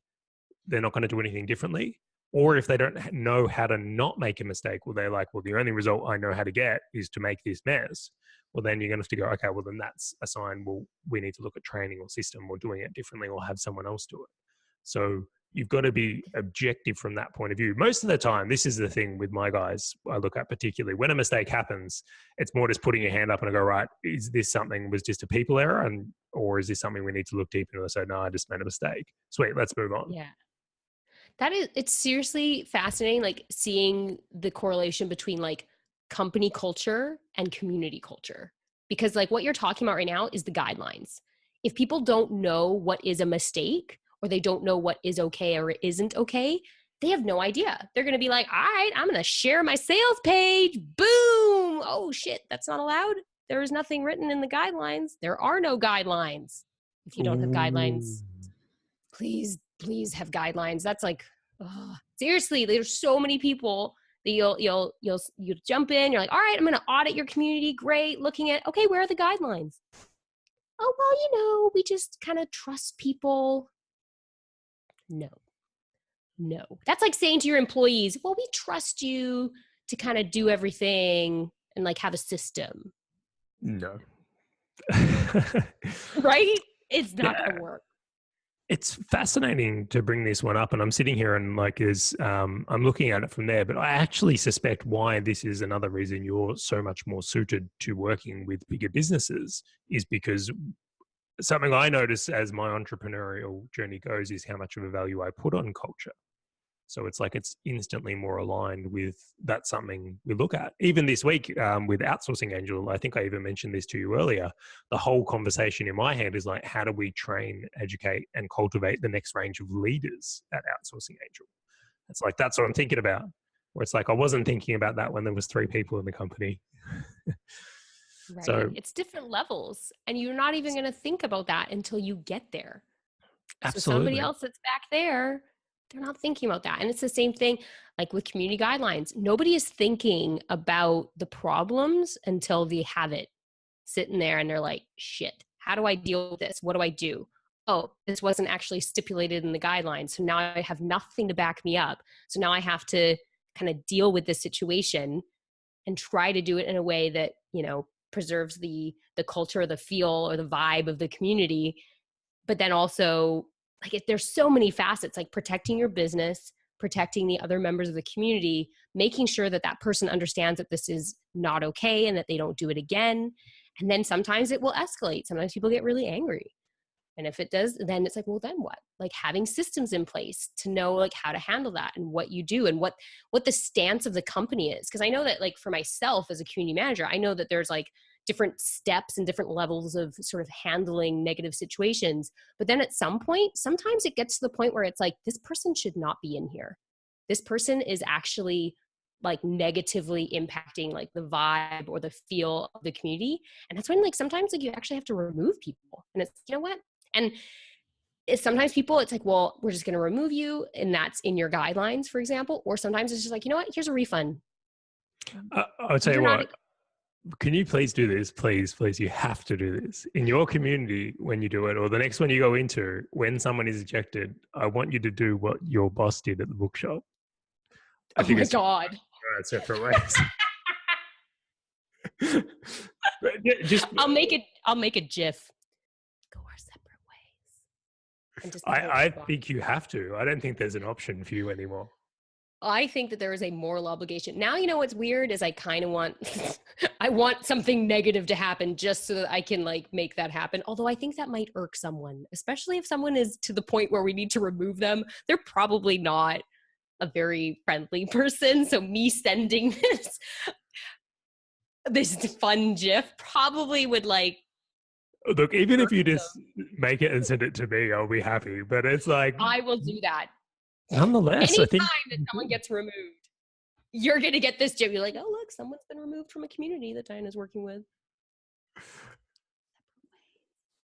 they're not going to do anything differently. Or if they don't know how to not make a mistake, well, they're like, well, the only result I know how to get is to make this mess. Well, then you're going to have to go, okay, well, then that's a sign. Well, we need to look at training or system or doing it differently or have someone else do it. So you've got to be objective from that point of view. Most of the time, this is the thing with my guys I look at particularly. When a mistake happens, it's more just putting your hand up and I go, right, is this something was just a people error? Or is this something we need to look deep into? So no, I just made a mistake. Sweet, let's move on. Yeah. It's seriously fascinating, like seeing the correlation between like company culture and community culture. Because like what you're talking about right now is the guidelines. If people don't know what is a mistake, or they don't know what is okay or isn't okay, they have no idea. They're going to be like, all right, I'm going to share my sales page. Boom. Oh shit, that's not allowed. There is nothing written in the guidelines. There are no guidelines. If you don't have guidelines, please have guidelines. That's like, seriously, there's so many people that you'll jump in. You're like, all right, I'm going to audit your community. Great. Looking at, okay, where are the guidelines? Oh, well, we just kind of trust people. No. That's like saying to your employees, well, we trust you to kind of do everything and like have a system. No. Right? It's not going to work. It's fascinating to bring this one up, and I'm sitting here and like I'm looking at it from there, but I actually suspect why this is another reason you're so much more suited to working with bigger businesses is because something I notice as my entrepreneurial journey goes is how much of a value I put on culture. So it's like it's instantly more aligned with that's something we look at. Even this week with Outsourcing Angel, I think I even mentioned this to you earlier, the whole conversation in my head is like, how do we train, educate, and cultivate the next range of leaders at Outsourcing Angel? It's like, that's what I'm thinking about. Where it's like, I wasn't thinking about that when there was 3 people in the company. Right. So it's different levels, and you're not even going to think about that until you get there. Absolutely. So somebody else that's back there, they're not thinking about that. And it's the same thing like with community guidelines. Nobody is thinking about the problems until they have it sitting there and they're like, shit, how do I deal with this? What do I do? Oh, this wasn't actually stipulated in the guidelines. So now I have nothing to back me up. So now I have to kind of deal with this situation and try to do it in a way that, preserves the culture or the feel or the vibe of the community. But then also, like, there's so many facets, like protecting your business, protecting the other members of the community, making sure that that person understands that this is not okay and that they don't do it again. And then sometimes it will escalate. Sometimes people get really angry. And if it does, then it's like, well, then what? Like having systems in place to know like how to handle that and what you do and what the stance of the company is. Because I know that like for myself as a community manager, I know that there's like different steps and different levels of sort of handling negative situations. But then at some point, sometimes it gets to the point where it's like, this person should not be in here. This person is actually like negatively impacting like the vibe or the feel of the community. And that's when like sometimes like you actually have to remove people. And it's, you know what? And sometimes people, it's like, well, we're just going to remove you. And that's in your guidelines, for example. Or sometimes it's just like, you know what? Here's a refund. I'll tell you what. Can you please do this? Please, you have to do this. In your community, when you do it, or the next one you go into, when someone is ejected, I want you to do what your boss did at the bookshop. I Oh think my it's God. go our separate ways. But just I'll make a GIF. Go our separate ways. And just I think you have to. I don't think there's an option for you anymore. I think that there is a moral obligation. Now, you know what's weird is I kind of want, I want something negative to happen just so that I can like make that happen. Although I think that might irk someone, especially if someone is to the point where we need to remove them. They're probably not a very friendly person. So me sending this fun GIF probably would like. Look, even if you just make it and send it to me, I'll be happy. But it's like I will do that. nonetheless, Anytime I think that someone gets removed, you're going to get this GIF. You're like, oh, look, someone's been removed from a community that Diana's working with.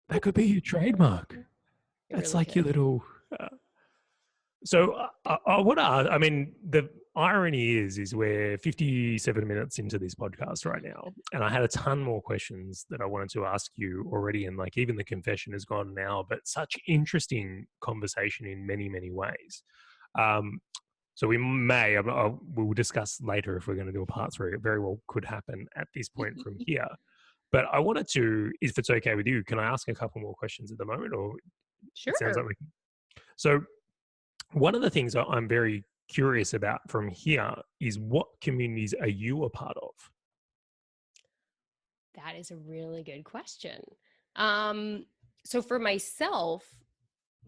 that could be your trademark. That's really like could. your little. So I want to ask, I mean, the irony is we're 57 minutes into this podcast right now, and I had a ton more questions that I wanted to ask you already, and like even the confession is gone now, but such interesting conversation in many, many ways. So we may, we'll discuss later if we're going to do a part 3. It very well could happen at this point from here. But I wanted to, if it's okay with you, can I ask a couple more questions at the moment? Or Sure. it sounds like we can. So one of the things I'm very curious about from here is what communities are you a part of? That is a really good question. So for myself,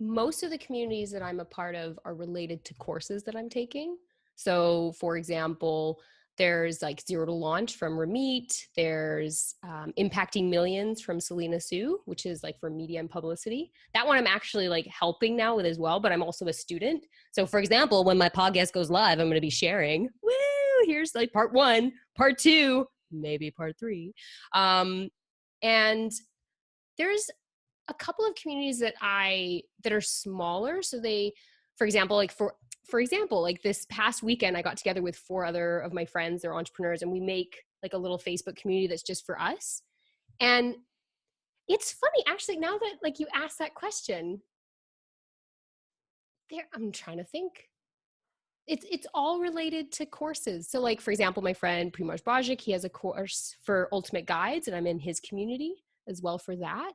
most of the communities that I'm a part of are related to courses that I'm taking. So for example, there's like Zero to Launch from Ramit. There's Impacting Millions from Selena Sue, which is like for media and publicity. That one I'm actually like helping now with as well, but I'm also a student. So for example, when my podcast goes live, I'm going to be sharing, woo, here's like part 1, part 2, maybe part 3. And there's a couple of communities that are smaller. So they, for example, like this past weekend, I got together with 4 other of my friends, they're entrepreneurs, and we make like a little Facebook community that's just for us. And it's funny, actually, now that like you asked that question, I'm trying to think. It's all related to courses. So like, for example, my friend Primoz Bajic, he has a course for Ultimate Guides, and I'm in his community as well for that.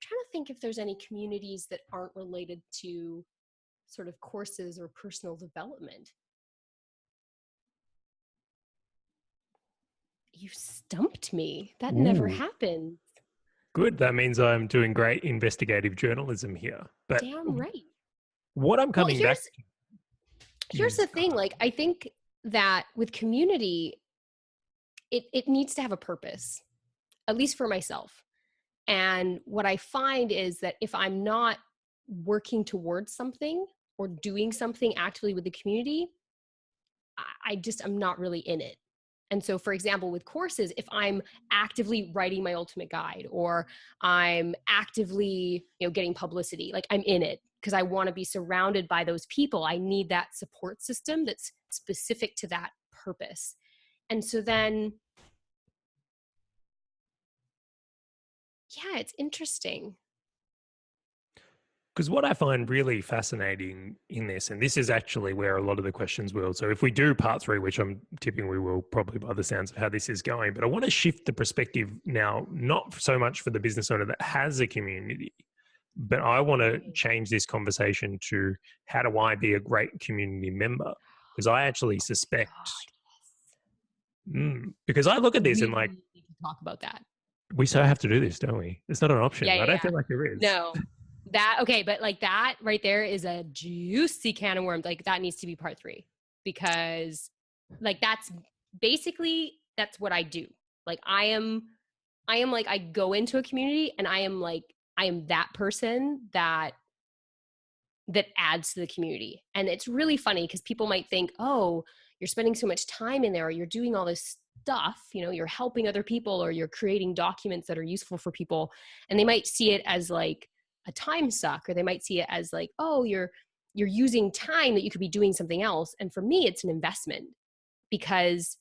Trying to think if there's any communities that aren't related to sort of courses or personal development. You stumped me. That never happened. Good. That means I'm doing great investigative journalism here. But damn right. What I'm coming back to. Here's the thing. Like, I think that with community, it needs to have a purpose, at least for myself. And what I find is that if I'm not working towards something or doing something actively with the community, I'm not really in it. And so, for example, with courses, if I'm actively writing my ultimate guide or I'm actively, getting publicity, like I'm in it because I want to be surrounded by those people. I need that support system that's specific to that purpose. And so then, yeah, it's interesting. Because what I find really fascinating in this, and this is actually where a lot of the questions will, so if we do part 3, which I'm tipping we will probably by the sounds of how this is going, but I want to shift the perspective now, not so much for the business owner that has a community, but I want to change this conversation to how do I be a great community member? Because I actually suspect, because I look at this and like, we can talk about that. We so have to do this, don't we? It's not an option. I don't feel like there is. No. But like that right there is a juicy can of worms. Like that needs to be part 3 because like that's what I do. Like I am like, I go into a community and I am that person that adds to the community. And it's really funny because people might think, oh, you're spending so much time in there, or you're doing all this stuff, you're helping other people, or you're creating documents that are useful for people. And they might see it as like a time suck, or they might see it as like, oh, you're using time that you could be doing something else. And for me, it's an investment because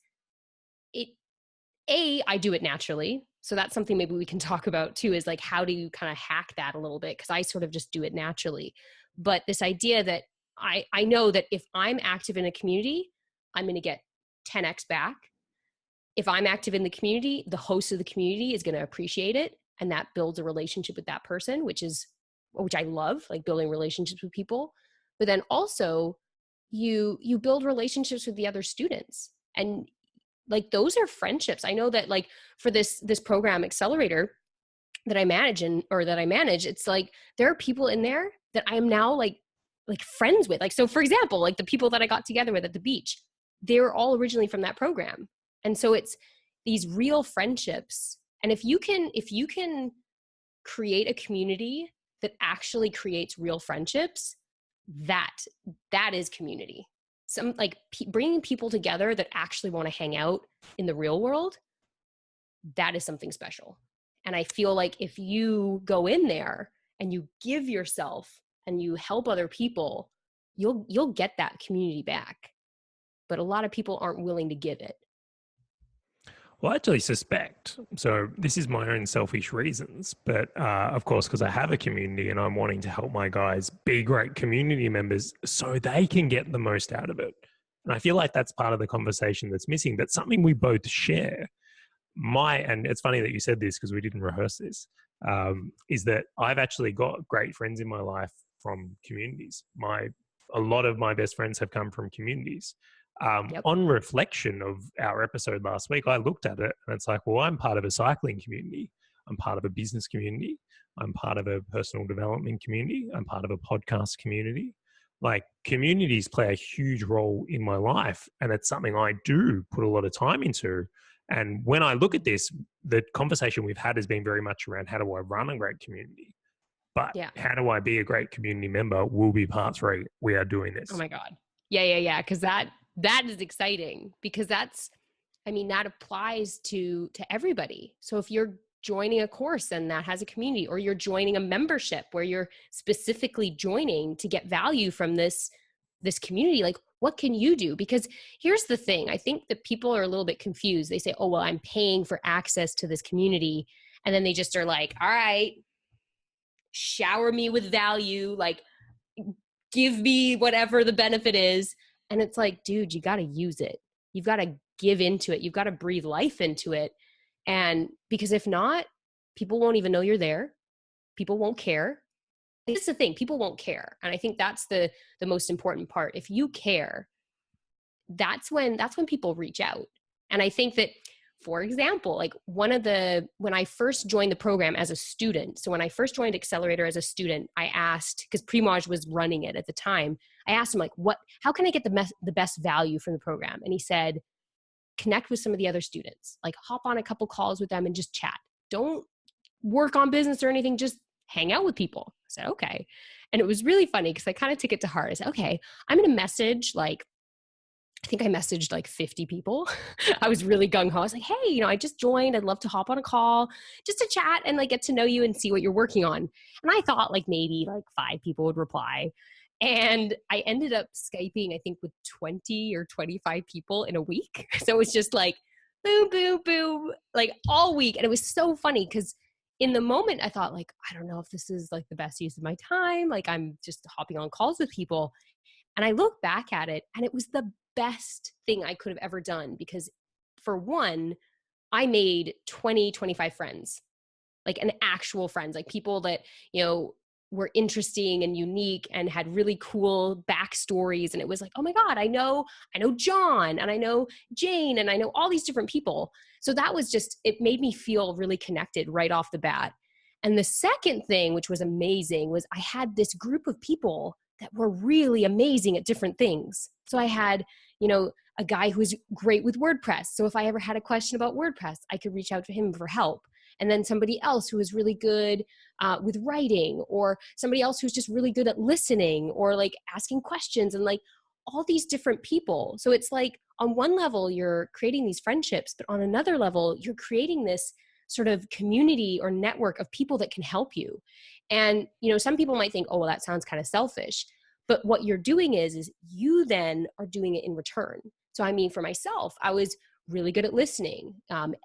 I do it naturally. So that's something maybe we can talk about too, is like, how do you kind of hack that a little bit? Because I sort of just do it naturally. But this idea that I know that if I'm active in a community, I'm going to get 10x back. If I'm active in the community, the host of the community is going to appreciate it. And that builds a relationship with that person, which I love, like building relationships with people. But then also you build relationships with the other students. And like, those are friendships. I know that, like, for this program accelerator that I manage, it's like, there are people in there that I am now like friends with. Like, so for example, like the people that I got together with at the beach, they were all originally from that program. And so it's these real friendships. And if you can create a community that actually creates real friendships, that is community. Some like bringing people together that actually want to hang out in the real world, that is something special. And I feel like if you go in there and you give yourself and you help other people, you'll get that community back. But a lot of people aren't willing to give it. Well, I actually suspect, so this is my own selfish reasons, but of course, because I have a community and I'm wanting to help my guys be great community members so they can get the most out of it. And I feel like that's part of the conversation that's missing, but something we both share. And it's funny that you said this because we didn't rehearse this, is that I've actually got great friends in my life from communities. A lot of my best friends have come from communities. Yep. On reflection of our episode last week, I looked at it and it's like, well, I'm part of a cycling community. I'm part of a business community. I'm part of a personal development community. I'm part of a podcast community. Like, communities play a huge role in my life, and it's something I do put a lot of time into. And when I look at this, the conversation we've had has been very much around, how do I run a great community? But how do I be a great community member will be part 3. We are doing this. Oh my God. Yeah. Because that is exciting, because that applies to everybody. So if you're joining a course and that has a community, or you're joining a membership where you're specifically joining to get value from this community, like, what can you do? Because here's the thing. I think that people are a little bit confused. They say, oh, well, I'm paying for access to this community. And then they just are like, all right, shower me with value, like, give me whatever the benefit is. And it's like, dude, you got to use it. You've got to give into it. You've got to breathe life into it. And because if not, people won't even know you're there. People won't care. This is the thing. People won't care. And I think that's the most important part. If you care, that's when people reach out. And I think that, for example, like when I first joined the program as a student, so when I first joined Accelerator as a student, I asked, because Primaj was running it at the time, I asked him, like, how can I get the best value from the program? And he said, connect with some of the other students, like hop on a couple calls with them and just chat. Don't work on business or anything, just hang out with people. I said, okay. And it was really funny because I kind of took it to heart. I said, okay, I'm going to message, like, I think I messaged like 50 people. I was really gung-ho. I was like, hey, I just joined. I'd love to hop on a call just to chat and like get to know you and see what you're working on. And I thought like maybe like 5 people would reply. And I ended up Skyping, I think, with 20 or 25 people in a week. So it was just like boom, boom, boom, like all week. And it was so funny because in the moment I thought, like, I don't know if this is like the best use of my time. Like, I'm just hopping on calls with people. And I look back at it and it was the best thing I could have ever done, because for one, I made 20, 25 friends, like an actual friends, like people that, were interesting and unique and had really cool backstories. And it was like, oh my God, I know John and I know Jane and I know all these different people. So that was just, it made me feel really connected right off the bat. And the second thing, which was amazing, was I had this group of people that were really amazing at different things. So I had, a guy who was great with WordPress. So if I ever had a question about WordPress, I could reach out to him for help. And then somebody else who was really good with writing, or somebody else who's just really good at listening or like asking questions, and like all these different people. So it's like on one level, you're creating these friendships, but on another level, you're creating this sort of community or network of people that can help you. And, some people might think, oh, well, that sounds kind of selfish. But what you're doing is you then are doing it in return. So I mean, for myself, I was really good at listening,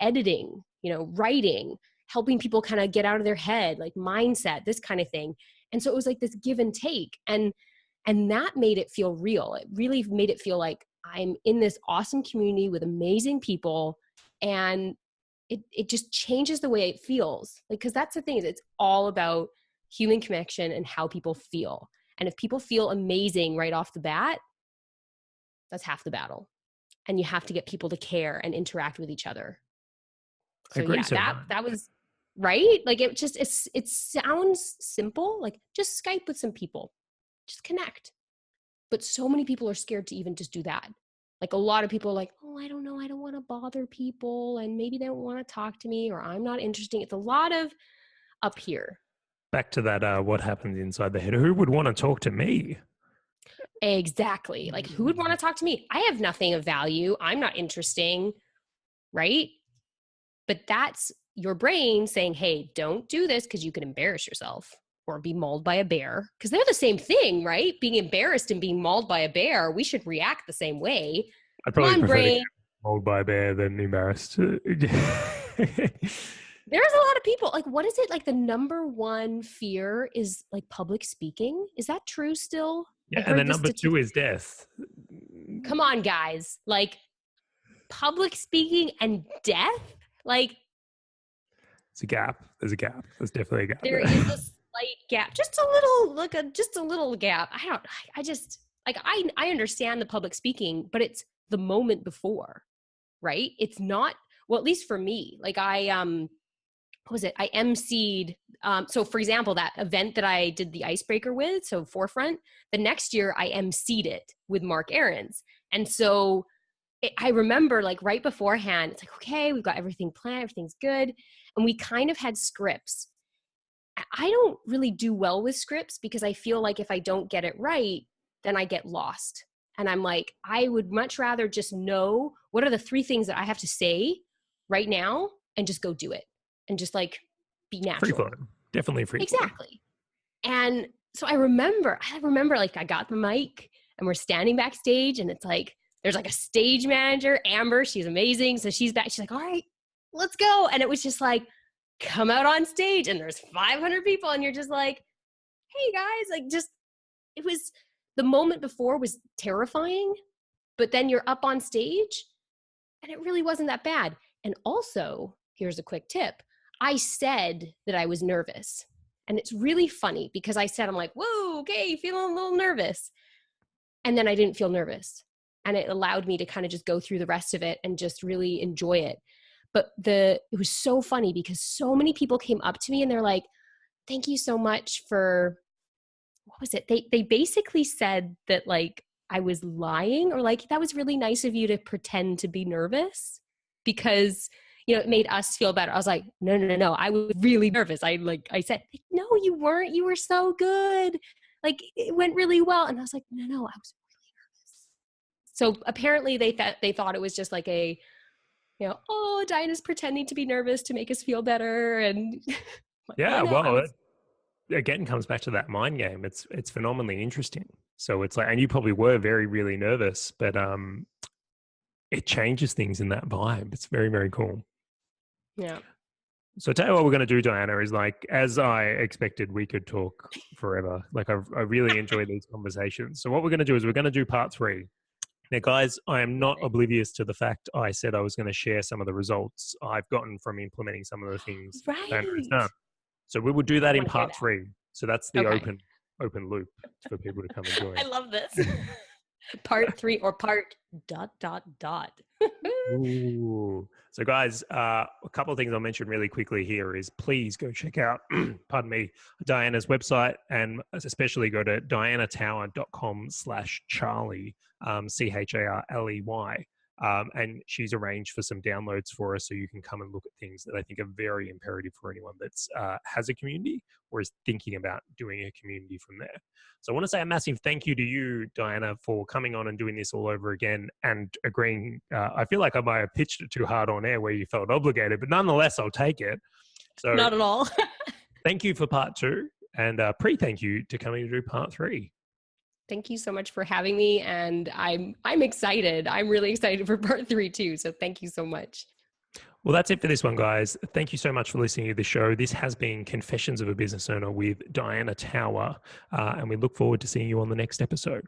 editing, writing, helping people kind of get out of their head, like mindset, this kind of thing. And so it was like this give and take. And that made it feel real. It really made it feel like I'm in this awesome community with amazing people. And it just changes the way it feels. Like, cause that's the thing, is it's all about human connection and how people feel. And if people feel amazing right off the bat, that's half the battle. And you have to get people to care and interact with each other. So that was right. Like it sounds simple, like just Skype with some people, just connect. But so many people are scared to even just do that. Like a lot of people are like, oh, I don't know. I don't want to bother people. And maybe they don't want to talk to me, or I'm not interesting. It's a lot of up here. Back to that, what happens inside the head? Who would want to talk to me? Exactly. Like, who would want to talk to me? I have nothing of value. I'm not interesting. Right. But that's your brain saying, hey, don't do this because you can embarrass yourself or be mauled by a bear. Because they're the same thing, right? Being embarrassed and being mauled by a bear, we should react the same way. I'd probably prefer to get mauled by a bear than embarrassed. There's a lot of people, like, what is it? Like the number one fear is like public speaking. Is that true still? Yeah, and the number two is death. Come on, guys. Like public speaking and death? Like, it's a gap. There's a gap. There's definitely a gap. There is a slight gap. Just a little gap. I understand the public speaking, but it's the moment before, right? It's not, well, at least for me, like I emceed. So for example, that event that I did the icebreaker with, so Forefront, the next year I emceed it with Mark Aarons. And so I remember like right beforehand, it's like, okay, we've got everything planned, everything's good. And we kind of had scripts. I don't really do well with scripts because I feel like if I don't get it right, then I get lost. And I'm like, I would much rather just know what are the 3 things that I have to say right now and just go do it and just like be natural. Free flow. Definitely free flow. Exactly. And so I remember like I got the mic and we're standing backstage and it's like, there's like a stage manager, Amber, she's amazing. So she's back, she's like, all right, let's go. And it was just like, come out on stage and there's 500 people and you're just like, hey guys, like just, it was, the moment before was terrifying, but then you're up on stage and it really wasn't that bad. And also, here's a quick tip. I said that I was nervous. And it's really funny because I said, I'm like, whoa, okay, feeling a little nervous. And then I didn't feel nervous. And it allowed me to kind of just go through the rest of it and just really enjoy it. But it was so funny because so many people came up to me and they're like, thank you so much for, what was it? They basically said that like I was lying, or like, that was really nice of you to pretend to be nervous because, it made us feel better. I was like, no. I was really nervous. I said, no, you weren't. You were so good. Like it went really well. And I was like, no, I was really nervous. So apparently they thought it was just like a, oh, Diana's pretending to be nervous to make us feel better. And yeah, it again comes back to that mind game. It's phenomenally interesting. So it's like, and you probably were really nervous, but it changes things in that vibe. It's very, very cool. Yeah. So tell you what we're going to do, Diana, is like, as I expected, we could talk forever. Like I really enjoy these conversations. So what we're going to do is we're going to do part 3. Now, guys, I am not oblivious to the fact I said I was going to share some of the results I've gotten from implementing some of the things Diana has done. So we will do that in part 3. So that's the open loop for people to come and join. I love this. Part 3 or part ... Ooh. So guys, a couple of things I'll mention really quickly here is please go check out, pardon me, Diana's website, and especially go to dianatower.com/Charlie, CHARLEY. And she's arranged for some downloads for us so you can come and look at things that I think are very imperative for anyone that's has a community or is thinking about doing a community from there. So I want to say a massive thank you to you, Diana, for coming on and doing this all over again and agreeing. I feel like I might have pitched it too hard on air where you felt obligated, but nonetheless, I'll take it. So not at all. Thank you for part 2 and pre-thank you to coming to do part 3. Thank you so much for having me. And I'm excited. I'm really excited for part 3 too. So thank you so much. Well, that's it for this one, guys. Thank you so much for listening to the show. This has been Confessions of a Business Owner with Diana Tower, and we look forward to seeing you on the next episode.